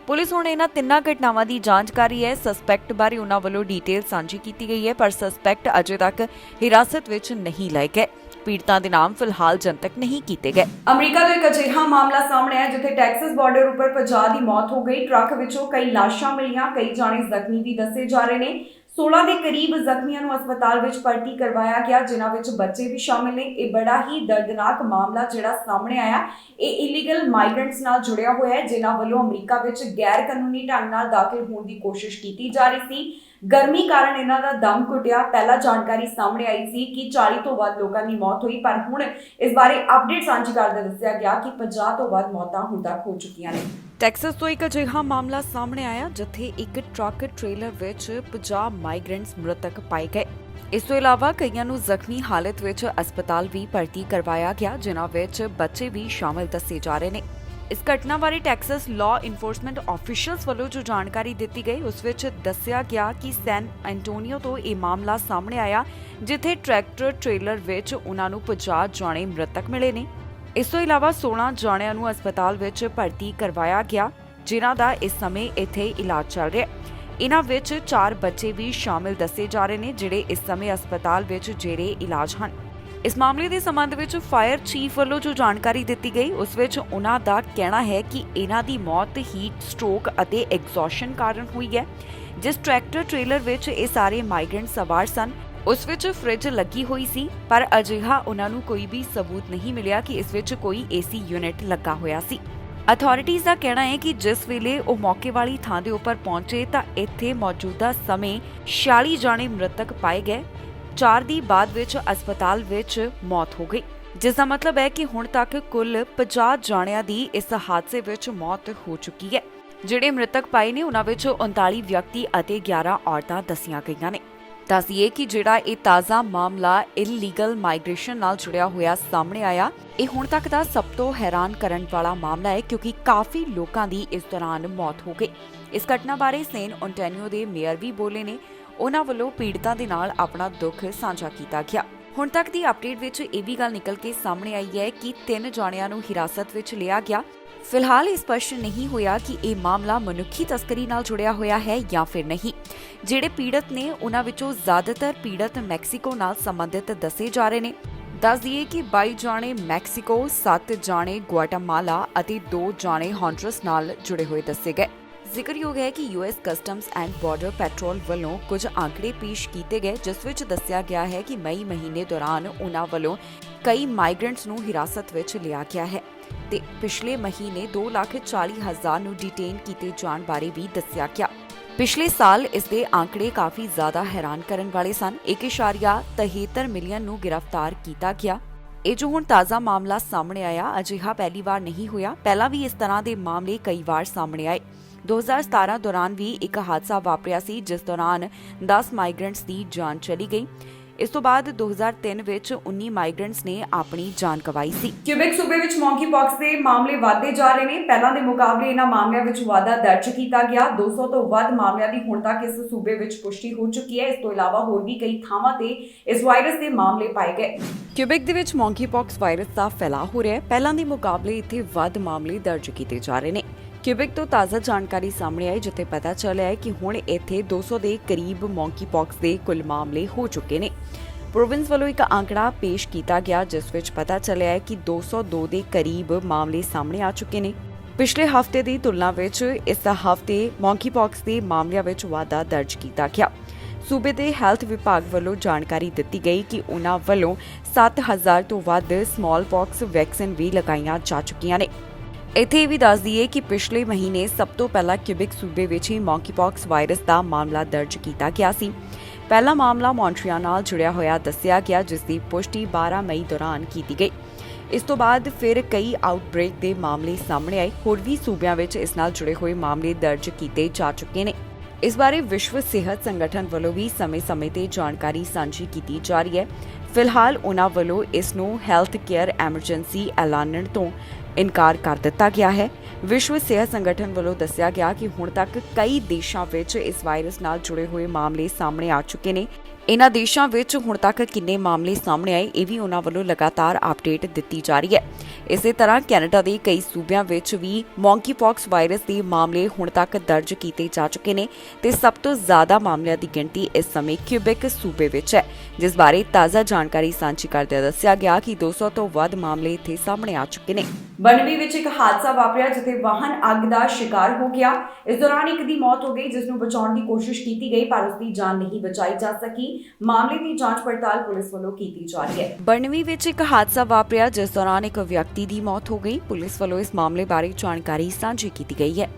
ਪੁਲਿਸ ਹੁਣ ਇਹਨਾਂ ਤਿੰਨਾਂ ਘਟਨਾਵਾਂ ਦੀ ਜਾਂਚ ਕਰ ਰਹੀ ਹੈ। ਸਸਪੈਕਟ ਬਾਰੇ ਉਹਨਾਂ ਵੱਲੋਂ ਡਿਟੇਲ ਸਾਂਝੀ ਕੀਤੀ ਗਈ ਹੈ, ਪਰ ਸਸਪੈਕਟ ਅਜੇ ਤੱਕ ਹਿਰਾਸਤ ਵਿੱਚ ਨਹੀਂ ਲਏ ਗਏ। ਪੀੜਤਾਂ ਦੇ ਨਾਮ ਫਿਲਹਾਲ ਜਨਤਕ ਨਹੀਂ ਕੀਤੇ ਗਏ। ਅਮਰੀਕਾ ਤੋਂ ਇੱਕ ਅਜਿਹਾ ਮਾਮਲਾ ਸਾਹਮਣੇ ਆਇਆ ਜਿੱਥੇ ਟੈਕਸਸ ਬਾਰਡਰ ਉੱਪਰ 50 ਦੀ ਮੌਤ ਹੋ ਗਈ। ਟਰੱਕ ਵਿੱਚੋਂ ਕਈ ਲਾਸ਼ਾਂ ਮਿਲੀਆਂ, ਕਈ ਜਾਣੇ ਜ਼ਖਮੀ ਵੀ ਦੱਸੇ ਜਾ ਰਹੇ ਨੇ। 16 ਦੇ ਕਰੀਬ ਜ਼ਖਮੀਆਂ ਨੂੰ ਹਸਪਤਾਲ ਵਿੱਚ ਭਰਤੀ ਕਰਵਾਇਆ ਗਿਆ, ਜਿਨ੍ਹਾਂ ਵਿੱਚ ਬੱਚੇ ਵੀ ਸ਼ਾਮਿਲ ਨੇ। ਇਹ ਬੜਾ ਹੀ ਦਰਦਨਾਕ ਮਾਮਲਾ ਜਿਹੜਾ ਸਾਹਮਣੇ ਆਇਆ, ਇਹ ਇਲੀਗਲ ਮਾਈਗ੍ਰੈਂਟਸ ਨਾਲ ਜੁੜਿਆ ਹੋਇਆ ਹੈ, ਜਿਨ੍ਹਾਂ ਵੱਲੋਂ ਅਮਰੀਕਾ ਵਿੱਚ ਗੈਰ ਕਾਨੂੰਨੀ ਢੰਗ ਨਾਲ ਦਾਖਲ ਹੋਣ ਦੀ ਕੋਸ਼ਿਸ਼ ਕੀਤੀ ਜਾ ਰਹੀ ਸੀ। ਗਰਮੀ ਕਾਰਨ ਇਹਨਾਂ ਦਾ ਦਮ ਘੁੱਟਿਆ। ਪਹਿਲਾਂ ਜਾਣਕਾਰੀ ਸਾਹਮਣੇ ਆਈ ਸੀ ਕਿ 40 ਤੋਂ ਵੱਧ ਲੋਕਾਂ ਦੀ ਮੌਤ ਹੋਈ, ਪਰ ਹੁਣ ਇਸ ਬਾਰੇ ਅਪਡੇਟ ਸਾਂਝੀ ਕਰਦੇ ਦੱਸਿਆ ਗਿਆ ਕਿ 50 ਤੋਂ ਵੱਧ ਮੌਤਾਂ ਹੁਣ ਤੱਕ ਹੋ ਚੁੱਕੀਆਂ ਨੇ। ਟੈਕਸਸ ਤੋਂ ਇੱਕ ਅਜਿਹਾ ਮਾਮਲਾ ਸਾਹਮਣੇ ਆਇਆ ਜਿੱਥੇ ਇੱਕ ਟਰੱਕ ਟ੍ਰੇਲਰ ਵਿੱਚ 50 ਮਾਈਗ੍ਰੈਂਟਸ ਮ੍ਰਿਤਕ ਪਾਏ ਗਏ। ਇਸ ਤੋਂ ਇਲਾਵਾ ਕਈਆਂ ਨੂੰ ਜ਼ਖਮੀ ਹਾਲਤ ਵਿੱਚ ਹਸਪਤਾਲ ਵੀ ਭਰਤੀ ਕਰਵਾਇਆ ਗਿਆ, ਜਿਨ੍ਹਾਂ ਵਿੱਚ ਬੱਚੇ ਵੀ ਸ਼ਾਮਲ ਦੱਸੇ ਜਾ ਰਹੇ ਨੇ। ਇਸ ਘਟਨਾ ਬਾਰੇ ਟੈਕਸਸ ਲਾਅ ਇਨਫੋਰਸਮੈਂਟ ਆਫੀਸ਼ੀਅਲਸ ਵੱਲੋਂ ਜੋ ਜਾਣਕਾਰੀ ਦਿੱਤੀ ਗਈ, ਉਸ ਵਿੱਚ ਦੱਸਿਆ ਗਿਆ ਕਿ ਸੈਨ ਐਂਟੋਨੀਓ ਤੋਂ ਇਹ ਮਾਮਲਾ ਸਾਹਮਣੇ ਆਇਆ, ਜਿੱਥੇ ਟਰੈਕਟਰ ਟ੍ਰੇਲਰ ਵਿੱਚ ਉਹਨਾਂ ਨੂੰ 50 ਜਾਣੇ ਮ੍ਰਿਤਕ ਮਿਲੇ ਨੇ। ਇਸ ਤੋਂ ਇਲਾਵਾ 16 ਜਾਣਿਆਂ ਨੂੰ ਹਸਪਤਾਲ ਵਿੱਚ ਭਰਤੀ ਕਰਵਾਇਆ ਗਿਆ, ਜਿਨ੍ਹਾਂ ਦਾ ਇਸ ਸਮੇਂ ਇੱਥੇ ਇਲਾਜ ਚੱਲ ਰਿਹਾ ਹੈ। ਇਹਨਾਂ ਵਿੱਚ 4 ਬੱਚੇ ਵੀ ਸ਼ਾਮਿਲ ਦੱਸੇ ਜਾ ਰਹੇ ਨੇ, ਜਿਹੜੇ ਇਸ ਸਮੇਂ ਹਸਪਤਾਲ ਵਿੱਚ ਜੇਰੇ ਇਲਾਜ ਹਨ। ਇਸ ਮਾਮਲੇ ਦੇ ਸੰਬੰਧ ਵਿੱਚ ਫਾਇਰ ਚੀਫ ਵੱਲੋਂ ਜੋ ਜਾਣਕਾਰੀ ਦਿੱਤੀ ਗਈ, ਉਸ ਵਿੱਚ ਉਹਨਾਂ ਦਾ ਕਹਿਣਾ ਹੈ ਕਿ ਇਹਨਾਂ ਦੀ ਮੌਤ ਹੀਟ ਸਟ੍ਰੋਕ ਅਤੇ ਐਗਜ਼ੌਸ਼ਨ ਕਾਰਨ ਹੋਈ ਹੈ। ਜਿਸ ਟਰੈਕਟਰ ਟ੍ਰੇਲਰ ਵਿੱਚ ਇਹ ਸਾਰੇ ਮਾਈਗ੍ਰੈਂਟ ਸਵਾਰ ਸਨ, ਉਸ ਵਿੱਚ ਫ੍ਰਿਜ ਲੱਗੀ ਹੋਈ ਸੀ, ਪਰ ਅਜਿਹਾ ਉਹਨਾਂ ਨੂੰ ਕੋਈ ਵੀ ਸਬੂਤ ਨਹੀਂ ਮਿਲਿਆ ਕਿ ਇਸ ਵਿੱਚ ਕੋਈ ਏਸੀ ਯੂਨਿਟ ਲੱਗਾ ਹੋਇਆ ਸੀ। ਅਥਾਰਟੀਜ਼ ਦਾ ਕਹਿਣਾ ਹੈ ਕਿ ਜਿਸ ਵੇਲੇ ਉਹ ਮੌਕੇ ਵਾਲੀ ਥਾਂ ਦੇ ਉੱਪਰ ਪਹੁੰਚੇ ਤਾਂ ਇੱਥੇ ਮੌਜੂਦਾ ਸਮੇਂ 46 ਜਾਣੇ ਮ੍ਰਿਤਕ ਪਾਏ ਗਏ। 4 ਦੀ ਬਾਅਦ ਵਿੱਚ ਹਸਪਤਾਲ ਵਿੱਚ ਮੌਤ ਹੋ ਗਈ, ਜਿਸ ਦਾ ਮਤਲਬ ਹੈ ਕਿ ਹੁਣ ਤੱਕ ਕੁੱਲ 50 ਜਾਣਿਆਂ ਦੀ ਇਸ ਹਾਦਸੇ ਵਿੱਚ ਮੌਤ ਹੋ ਚੁੱਕੀ ਹੈ। ਜਿਹੜੇ ਮ੍ਰਿਤਕ ਪਾਏ ਨੇ ਉਹਨਾਂ ਵਿੱਚ 39 ਵਿਅਕਤੀ ਅਤੇ 11 ਔਰਤਾਂ ਦੱਸੀਆਂ ਗਈਆਂ ਨੇ। ਦੱਸੀਏ ਕਿ ਜਿਹੜਾ ਇਹ ਤਾਜ਼ਾ ਮਾਮਲਾ ਇਲੀਗਲ ਮਾਈਗ੍ਰੇਸ਼ਨ ਨਾਲ ਜੁੜਿਆ ਹੋਇਆ ਸਾਹਮਣੇ ਆਇਆ, ਇਹ ਹੁਣ ਤੱਕ ਦਾ ਸਭ ਤੋਂ ਹੈਰਾਨ ਕਰਨ ਵਾਲਾ ਮਾਮਲਾ ਹੈ, ਕਿਉਂਕਿ ਕਾਫੀ ਲੋਕਾਂ ਦੀ ਇਸ ਦੌਰਾਨ ਮੌਤ ਹੋ ਗਈ। ਇਸ ਘਟਨਾ ਬਾਰੇ ਸੈਨ ਐਂਟੋਨੀਓ ਦੇ ਮੇਅਰ ਵੀ ਬੋਲੇ ਨੇ। ਉਹਨਾਂ ਵੱਲੋਂ ਪੀੜਤਾਂ ਦੇ ਨਾਲ ਆਪਣਾ ਦੁੱਖ ਸਾਂਝਾ ਕੀਤਾ ਗਿਆ। ਹੁਣ ਤੱਕ ਦੀ ਅਪਡੇਟ ਵਿੱਚ ਇਹ ਵੀ ਗੱਲ ਨਿਕਲ ਕੇ ਸਾਹਮਣੇ ਆਈ ਹੈ ਕਿ 3 ਜਾਣਿਆਂ ਨੂੰ ਹਿਰਾਸਤ ਵਿੱਚ ਲਿਆ ਗਿਆ। ਫਿਲਹਾਲ ਇਹ ਸਪਸ਼ਟ ਨਹੀਂ ਹੋਇਆ ਕਿ ਇਹ ਮਾਮਲਾ ਮਨੁੱਖੀ ਤਸਕਰੀ ਨਾਲ ਜੁੜਿਆ ਹੋਇਆ ਹੈ ਜਾਂ ਫਿਰ ਨਹੀਂ। ਜਿਹੜੇ ਪੀੜਤ ਨੇ ਉਹਨਾਂ ਵਿੱਚੋਂ ਜ਼ਿਆਦਾਤਰ ਪੀੜਤ ਮੈਕਸੀਕੋ ਨਾਲ ਸੰਬੰਧਿਤ ਦੱਸੇ ਜਾ ਰਹੇ ਨੇ। ਦੱਸ ਦਈਏ ਕਿ 22 ਜਾਣੇ ਮੈਕਸੀਕੋ, 7 ਜਾਣੇ ਗੁਆਟਾਮਾਲਾ ਅਤੇ 2 ਜਾਣੇ ਹੌਂਡਰਸ ਨਾਲ ਜੁੜੇ ਹੋਏ ਦੱਸੇ ਗਏ। ਜ਼ਿਕਰਯੋਗ ਹੈ ਕਿ US customs and border patrol ਵੱਲੋਂ ਕੁਝ ਆંકੜੇ ਪੇਸ਼ ਕੀਤੇ ਗਏ, ਜਿਸ ਵਿੱਚ ਦੱਸਿਆ ਗਿਆ ਹੈ ਕਿ ਮਈ ਮਹੀਨੇ ਦੌਰਾਨ ਉਹਨਾਂ ਵੱਲੋਂ ਕਈ ਮਾਈਗ੍ਰੈਂਟਸ ਨੂੰ ਹਿਰਾਸਤ ਵਿੱਚ ਲਿਆ ਗਿਆ ਹੈ ਤੇ ਪਿਛਲੇ ਮਹੀਨੇ 2,40,000 ਨੂੰ ਡਿਟੇਨ ਕੀਤੇ ਜਾਣ ਬਾਰੇ ਵੀ ਦੱਸਿਆ ਗਿਆ। ਪਿਛਲੇ ਸਾਲ ਇਸ ਦੇ ਆંકੜੇ ਕਾਫੀ ਜ਼ਿਆਦਾ ਹੈਰਾਨ ਕਰਨ ਵਾਲੇ ਸਨ। 1.73 ਮਿਲੀਅਨ ਨੂੰ ਗ੍ਰਿਫਤਾਰ ਕੀਤਾ ਗਿਆ। ਇਹ ਜੋ ਹੁਣ ਤਾਜ਼ਾ ਮਾਮਲਾ ਸਾਹਮਣੇ ਆਇਆ, ਅਜਿਹਾ ਪਹਿਲੀ ਵਾਰ ਨਹੀਂ ਹੋਇਆ। ਪਹਿਲਾਂ ਵੀ ਇਸ ਤਰ੍ਹਾਂ ਦੇ ਮਾਮਲੇ ਕਈ ਵਾਰ ਸਾਹਮਣੇ ਆਏ। 2017 ਦੌਰਾਨ ਵੀ ਇੱਕ ਹਾਦਸਾ ਵਾਪਰਿਆ ਸੀ, ਜਿਸ ਦੌਰਾਨ 10 ਮਾਈਗ੍ਰੈਂਟਸ ਦੀ ਜਾਨ ਚਲੀ ਗਈ। ਇਸ ਤੋਂ ਬਾਅਦ 2003 ਵਿੱਚ 19 ਮਾਈਗ੍ਰੈਂਟਸ ਨੇ ਆਪਣੀ ਜਾਨ ਗਵਾਈ ਸੀ। ਕਿਊਬਿਕ ਸੂਬੇ ਵਿੱਚ ਮੌਂਕੀ ਪੌਕਸ ਦੇ ਮਾਮਲੇ ਵਧਦੇ ਜਾ ਰਹੇ ਨੇ। ਪਹਿਲਾਂ ਦੇ ਮੁਕਾਬਲੇ ਇਹਨਾਂ ਮਾਮਲਿਆਂ ਵਿੱਚ ਵਾਧਾ ਦਰਜ ਕੀਤਾ ਗਿਆ। 200 ਤੋਂ ਵੱਧ ਮਾਮਲਿਆਂ ਦੀ ਹੁਣ ਤੱਕ ਇਸ ਸੂਬੇ ਵਿੱਚ ਪੁਸ਼ਟੀ ਹੋ ਚੁੱਕੀ ਹੈ। ਇਸ ਤੋਂ ਇਲਾਵਾ ਹੋਰ ਵੀ ਕਈ ਥਾਵਾਂ ਤੇ ਇਸ ਵਾਇਰਸ ਦੇ ਮਾਮਲੇ ਪਾਏ ਗਏ। ਕਿਊਬਿਕ ਦੇ ਵਿੱਚ ਮੌਂਕੀ ਪੌਕਸ ਵਾਇਰਸ ਦਾ ਫੈਲਾਅ ਹੋ ਰਿਹਾ ਹੈ। ਪਹਿਲਾਂ ਦੇ ਮੁਕਾਬਲੇ ਇੱਥੇ ਵੱਧ ਮਾਮਲੇ ਦਰਜ ਕੀਤੇ ਜਾ ਰਹੇ ਨੇ। ਕਿਊਬਿਕ ਤੋਂ ਤਾਜ਼ਾ ਜਾਣਕਾਰੀ ਸਾਹਮਣੇ ਆਈ, ਜਿੱਥੇ ਪਤਾ ਚੱਲਿਆ ਹੈ ਕਿ ਹੁਣ ਇੱਥੇ 200 ਦੇ ਕਰੀਬ ਮੌਂਕੀ ਪੌਕਸ ਦੇ ਕੁੱਲ ਮਾਮਲੇ ਹੋ ਚੁੱਕੇ ਨੇ। ਪ੍ਰੋਵਿੰਸ ਵੱਲੋਂ ਇੱਕ ਆંકੜਾ ਪੇਸ਼ ਕੀਤਾ ਗਿਆ, ਜਿਸ ਵਿੱਚ ਪਤਾ ਚੱਲਿਆ ਹੈ ਕਿ 202 ਦੇ ਕਰੀਬ ਮਾਮਲੇ ਸਾਹਮਣੇ ਆ ਚੁੱਕੇ ਨੇ। ਪਿਛਲੇ ਹਫ਼ਤੇ ਦੀ ਤੁਲਨਾ ਵਿੱਚ ਇਸ ਹਫ਼ਤੇ ਮੌਂਕੀ ਪੌਕਸ ਦੇ ਮਾਮਲਿਆਂ ਵਿੱਚ ਵਾਧਾ ਦਰਜ ਕੀਤਾ ਗਿਆ। ਸੂਬੇ ਦੇ ਹੈਲਥ ਵਿਭਾਗ ਵੱਲੋਂ ਜਾਣਕਾਰੀ ਦਿੱਤੀ ਗਈ ਕਿ ਉਹਨਾਂ ਵੱਲੋਂ 7,000 ਤੋਂ ਵੱਧ ਸਮਾਲ ਪੌਕਸ ਵੈਕਸੀਨ ਵੀ ਲਗਾਈਆਂ ਜਾ ਚੁੱਕੀਆਂ ਨੇ। ਇੱਥੇ ਇਹ ਵੀ ਦੱਸ ਦਈਏ ਕਿ ਪਿਛਲੇ ਮਹੀਨੇ ਸਭ ਤੋਂ ਪਹਿਲਾਂ ਕਿਊਬਿਕ ਸੂਬੇ ਵਿੱਚ ਹੀ ਮੌਂਕੀ ਪੌਕਸ ਵਾਇਰਸ ਦਾ ਮਾਮਲਾ ਦਰਜ ਕੀਤਾ ਗਿਆ ਸੀ। ਪਹਿਲਾ ਮਾਮਲਾ ਮੌਂਟਰੀਅਲ ਨਾਲ ਜੁੜਿਆ ਹੋਇਆ ਦੱਸਿਆ ਗਿਆ, ਜਿਸ ਦੀ ਪੁਸ਼ਟੀ 12 ਮਈ ਦੌਰਾਨ ਕੀਤੀ ਗਈ। ਇਸ ਤੋਂ ਬਾਅਦ ਫਿਰ ਕਈ ਆਊਟਬ੍ਰੇਕ ਦੇ ਮਾਮਲੇ ਸਾਹਮਣੇ ਆਏ। ਹੋਰ ਵੀ ਸੂਬਿਆਂ ਵਿੱਚ ਇਸ ਨਾਲ ਜੁੜੇ ਹੋਏ ਮਾਮਲੇ ਦਰਜ ਕੀਤੇ ਜਾ ਚੁੱਕੇ ਨੇ। ਇਸ ਬਾਰੇ ਵਿਸ਼ਵ ਸਿਹਤ ਸੰਗਠਨ ਵੱਲੋਂ ਵੀ ਸਮੇਂ-ਸਮੇਂ ਤੇ ਜਾਣਕਾਰੀ ਸਾਂਝੀ ਕੀਤੀ ਜਾ ਰਹੀ ਹੈ। ਫਿਲਹਾਲ ਉਨ੍ਹਾਂ ਵੱਲੋਂ ਇਸ ਨੂੰ ਹੈਲਥ ਕੇਅਰ ਐਮਰਜੈਂਸੀ ਐਲਾਨਣ ਤੋਂ ਇਨਕਾਰ ਕਰ ਦਿੱਤਾ ਗਿਆ ਹੈ। ਵਿਸ਼ਵ ਸਿਹਤ ਸੰਗਠਨ ਵੱਲੋਂ ਦੱਸਿਆ ਗਿਆ ਕਿ ਹੁਣ ਤੱਕ ਕਈ ਦੇਸ਼ਾਂ ਵਿੱਚ ਇਸ ਵਾਇਰਸ ਨਾਲ ਜੁੜੇ ਹੋਏ ਮਾਮਲੇ ਸਾਹਮਣੇ ਆ ਚੁੱਕੇ ਨੇ। ਇਨ੍ਹਾਂ ਦੇਸ਼ਾਂ ਵਿੱਚ ਹੁਣ ਤੱਕ ਕਿੰਨੇ ਮਾਮਲੇ ਸਾਹਮਣੇ ਆਏ ਇਹ ਵੀ ਉਨ੍ਹਾਂ ਵੱਲੋਂ ਲਗਾਤਾਰ ਅਪਡੇਟ ਦਿੱਤੀ ਜਾ ਰਹੀ ਹੈ। ਇਸੇ ਤਰ੍ਹਾਂ ਕੈਨੇਡਾ ਦੇ ਕਈ ਸੂਬਿਆਂ ਵਿੱਚ ਵੀ ਮੌਂਕੀਪੌਕਸ ਵਾਇਰਸ ਦੇ ਮਾਮਲੇ ਹੁਣ ਤੱਕ ਦਰਜ ਕੀਤੇ ਜਾ ਚੁੱਕੇ ਨੇ ਤੇ ਸਭ ਤੋਂ ਜ਼ਿਆਦਾ ਮਾਮਲਿਆਂ ਦੀ ਗਿਣਤੀ ਇਸ ਸਮੇਂ ਕਿਊਬੈਕ ਸੂਬੇ ਵਿੱਚ ਹੈ, ਜਿਸ ਬਾਰੇ ਤਾਜ਼ਾ ਜਾਣਕਾਰੀ ਸਾਂਝੀ ਕਰਦਿਆਂ ਦੱਸਿਆ ਗਿਆ ਕਿ 200 ਤੋਂ ਵੱਧ ਮਾਮਲੇ ਇੱਥੇ ਸਾਹਮਣੇ ਆ ਚੁੱਕੇ ਨੇ। ਬਨਵੀ ਵਿੱਚ ਇੱਕ ਹਾਦਸਾ ਵਾਪਰਿਆ ਜਿੱਥੇ ਵਾਹਨ ਅੱਗ ਦਾ ਸ਼ਿਕਾਰ ਹੋ ਗਿਆ। ਇਸ ਦੌਰਾਨ ਇੱਕ ਦੀ ਮੌਤ ਹੋ ਗਈ ਜਿਸ ਨੂੰ ਬਚਾਉਣ ਦੀ ਕੋਸ਼ਿਸ਼ ਕੀਤੀ ਗਈ ਪਰ ਉਸ ਦੀ ਜਾਨ ਨਹੀਂ ਬਚਾਈ ਜਾ ਸਕੀ। ਮਾਮਲੇ ਦੀ ਜਾਂਚ ਪੜਤਾਲ ਪੁਲਿਸ ਵੱਲੋਂ ਕੀਤੀ ਜਾ ਰਹੀ ਹੈ। ਬਨਵੀ ਵਿੱਚ ਇੱਕ ਹਾਦਸਾ ਵਾਪਰਿਆ ਜਿਸ ਦੌਰਾਨ ਇੱਕ ਵਿਅਕਤੀ ਦੀ ਮੌਤ ਹੋ ਗਈ। ਪੁਲਿਸ ਵੱਲੋਂ ਇਸ ਮਾਮਲੇ ਬਾਰੇ ਜਾਣਕਾਰੀ ਸਾਂਝੀ ਕੀਤੀ ਗਈ ਹੈ।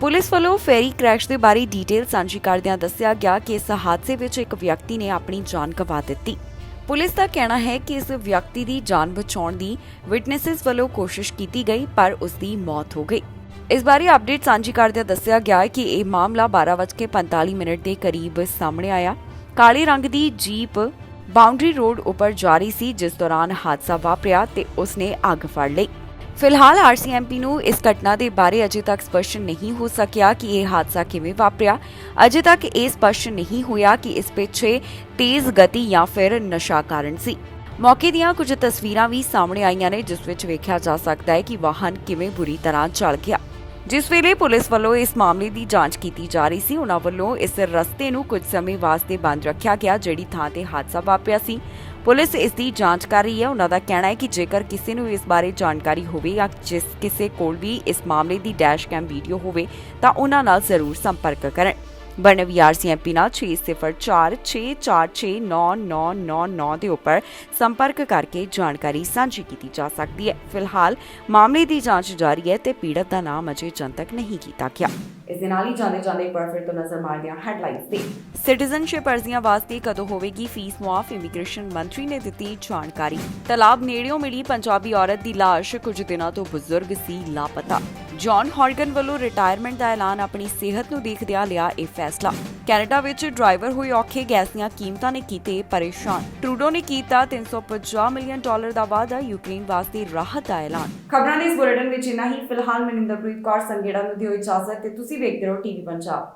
ਪੁਲਿਸ ਵੱਲੋਂ ਫੈਰੀ ਕ੍ਰੈਸ਼ ਦੇ ਬਾਰੇ ਡਿਟੇਲ ਸਾਂਝੀ ਕਰਦਿਆਂ ਦੱਸਿਆ ਗਿਆ ਕਿ ਇਸ ਹਾਦਸੇ ਵਿੱਚ ਇੱਕ ਵਿਅਕਤੀ ਨੇ ਆਪਣੀ ਜਾਨ ਗਵਾ ਦਿੱਤੀ। ਪੁਲਿਸ ਦਾ ਕਹਿਣਾ ਹੈ ਕਿ ਇਸ ਵਿਅਕਤੀ ਦੀ ਜਾਨ ਬਚਾਉਣ ਦੀ ਵਿਟਨੈਸਸ ਵੱਲੋਂ ਕੋਸ਼ਿਸ਼ ਕੀਤੀ ਗਈ ਪਰ ਉਸ ਦੀ ਮੌਤ ਹੋ ਗਈ। ਇਸ ਬਾਰੇ ਅਪਡੇਟ ਸਾਂਝੀ ਕਰਦਿਆਂ ਦੱਸਿਆ ਗਿਆ ਕਿ ਇਹ ਮਾਮਲਾ 12:45 ਦੇ ਕਰੀਬ ਸਾਹਮਣੇ ਆਇਆ। ਕਾਲੇ ਰੰਗ ਦੀ ਜੀਪ ਬਾਉਂਡਰੀ ਰੋਡ ਉੱਪਰ ਜਾ ਰਹੀ ਸੀ ਜਿਸ ਦੌਰਾਨ ਹਾਦਸਾ ਵਾਪਰਿਆ ਤੇ ਉਸਨੇ ਅੱਗ ਫੜ ਲਈ। ਫਿਲਹਾਲ ਆਰਸੀਐਮਪੀ ਨੂੰ ਇਸ ਘਟਨਾ ਦੇ ਬਾਰੇ ਅਜੇ ਤੱਕ ਸਪਸ਼ਟ ਨਹੀਂ ਹੋ ਸਕਿਆ ਕਿ ਇਹ ਹਾਦਸਾ ਕਿਵੇਂ ਵਾਪਰਿਆ। ਅਜੇ ਤੱਕ ਇਹ ਸਪਸ਼ਟ ਨਹੀਂ ਹੋਇਆ ਕਿ ਇਸ ਪਿੱਛੇ ਤੇਜ਼ ਗਤੀ ਜਾਂ ਫਿਰ ਨਸ਼ਾ ਕਾਰਨ ਸੀ। ਮੌਕੇ ਦੀਆਂ ਕੁਝ ਤਸਵੀਰਾਂ ਵੀ ਸਾਹਮਣੇ ਆਈਆਂ ਨੇ ਜਿਸ ਵਿੱਚ ਵੇਖਿਆ ਜਾ ਸਕਦਾ ਹੈ ਕਿ ਵਾਹਨ ਕਿਵੇਂ ਬੁਰੀ ਤਰ੍ਹਾਂ ਜਲ ਗਿਆ। ਜਿਸ ਵੇਲੇ ਪੁਲਿਸ ਵੱਲੋਂ ਇਸ ਮਾਮਲੇ ਦੀ ਜਾਂਚ ਕੀਤੀ ਜਾ ਰਹੀ ਸੀ ਉਹਨਾਂ ਵੱਲੋਂ ਇਸ ਰਸਤੇ ਨੂੰ ਕੁਝ ਸਮੇਂ ਵਾਸਤੇ ਬੰਦ ਰੱਖਿਆ ਗਿਆ ਜਿਹੜੀ ਥਾਂ ਤੇ ਹਾਦਸਾ ਵਾਪਰਿਆ ਸੀ। ਪੁਲਿਸ ਇਸ ਦੀ ਜਾਂਚ ਕਰ ਰਹੀ ਹੈ। ਉਹਨਾਂ ਦਾ ਕਹਿਣਾ ਹੈ ਕਿ ਜੇਕਰ ਕਿਸੇ ਨੂੰ ਇਸ ਬਾਰੇ ਜਾਣਕਾਰੀ ਹੋਵੇ ਜਾਂ ਜਿਸ ਕਿਸੇ ਕੋਲ ਵੀ ਇਸ ਮਾਮਲੇ ਦੀ ਡੈਸ਼ ਕੈਮ ਵੀਡੀਓ ਹੋਵੇ ਤਾਂ ਉਹਨਾਂ ਨਾਲ ਜ਼ਰੂਰ ਸੰਪਰਕ ਕਰਨ। ਬਨਵੀ ਆਰਸੀਐਮਪੀ ਨਾਲ 6046469999 ਦੇ ਉੱਪਰ ਸੰਪਰਕ ਕਰਕੇ ਜਾਣਕਾਰੀ ਸਾਂਝੀ ਕੀਤੀ ਜਾ ਸਕਦੀ ਹੈ। ਫਿਲਹਾਲ ਮਾਮਲੇ ਦੀ ਜਾਂਚ ਜਾਰੀ ਹੈ ਤੇ ਪੀੜਤ ਦਾ ਨਾਮ ਅਜੇ ਜਨਤਕ ਨਹੀਂ ਕੀਤਾ ਗਿਆ। ਇਸ ਦੇ ਨਾਲ ਹੀ ਜਾਂਦੇ ਇੱਕ ਵਾਰ ਫਿਰ ਤੋਂ ਨਜ਼ਰ ਮਾਰਦੇ ਹਾਂ ਹੈਡਲਾਈਨਸ ਤੇ। ਸਿਟੀਜ਼ਨਸ਼ਿਪ ਅਰਜ਼ੀਆਂ ਵਾਸਤੇ ਕਦੋਂ ਹੋਵੇਗੀ ਫੀਸ ਮੁਆਫ, ਇਮੀਗ੍ਰੇਸ਼ਨ ਮੰਤਰੀ ਨੇ ਦਿੱਤੀ ਜਾਣਕਾਰੀ। ਤਲਾਬ ਨੇੜਿਓਂ ਮਿਲੀ ਪੰਜਾਬੀ ਔਰਤ ਦੀ ਲਾਸ਼, ਕੁਝ ਦਿਨਾਂ ਤੋਂ ਬਜ਼ੁਰਗ ਸੀ ਲਾਪਤਾ। ਜੌਨ ਹੌਰਗਨ ਵੱਲੋਂ ਰਿਟਾਇਰਮੈਂਟ ਦਾ ਐਲਾਨ, ਆਪਣੀ ਸਿਹਤ ਨੂੰ ਦੇਖਦਿਆਂ ਲਿਆ ਇਹ ਫੈਸਲਾ। ਕੈਨੇਡਾ ਵਿੱਚ ਡਰਾਈਵਰ ਹੋਏ ਔਖੇ, ਗੈਸ ਦੀਆਂ ਕੀਮਤਾਂ ਨੇ ਕੀਤੇ ਪਰੇਸ਼ਾਨ। ਟਰੂਡੋ ਨੇ ਕੀਤਾ $350 ਮਿਲੀਅਨ ਦਾ ਵਾਅਦਾ, ਯੂਕਰੇਨ ਵਾਸਤੇ ਰਾਹਤ ਦਾ ਐਲਾਨ। ਖਬਰਾਂ ਦੇ ਇਸ ਬੁਲੇਟਿਨ ਵਿੱਚ ਇੰਨਾ ਹੀ। ਫਿਲਹਾਲ ਮਨਿੰਦਰਪ੍ਰੀਤ ਕੌਰ ਸੰਗੇੜਾ ਨੂੰ ਦਿਓ ਇਜਾਜ਼ਤ ਤੇ ਤੁਸੀਂ ਵੇਖਦੇ ਰਹੋ ਟੀਵੀ ਪੰਜਾਬ।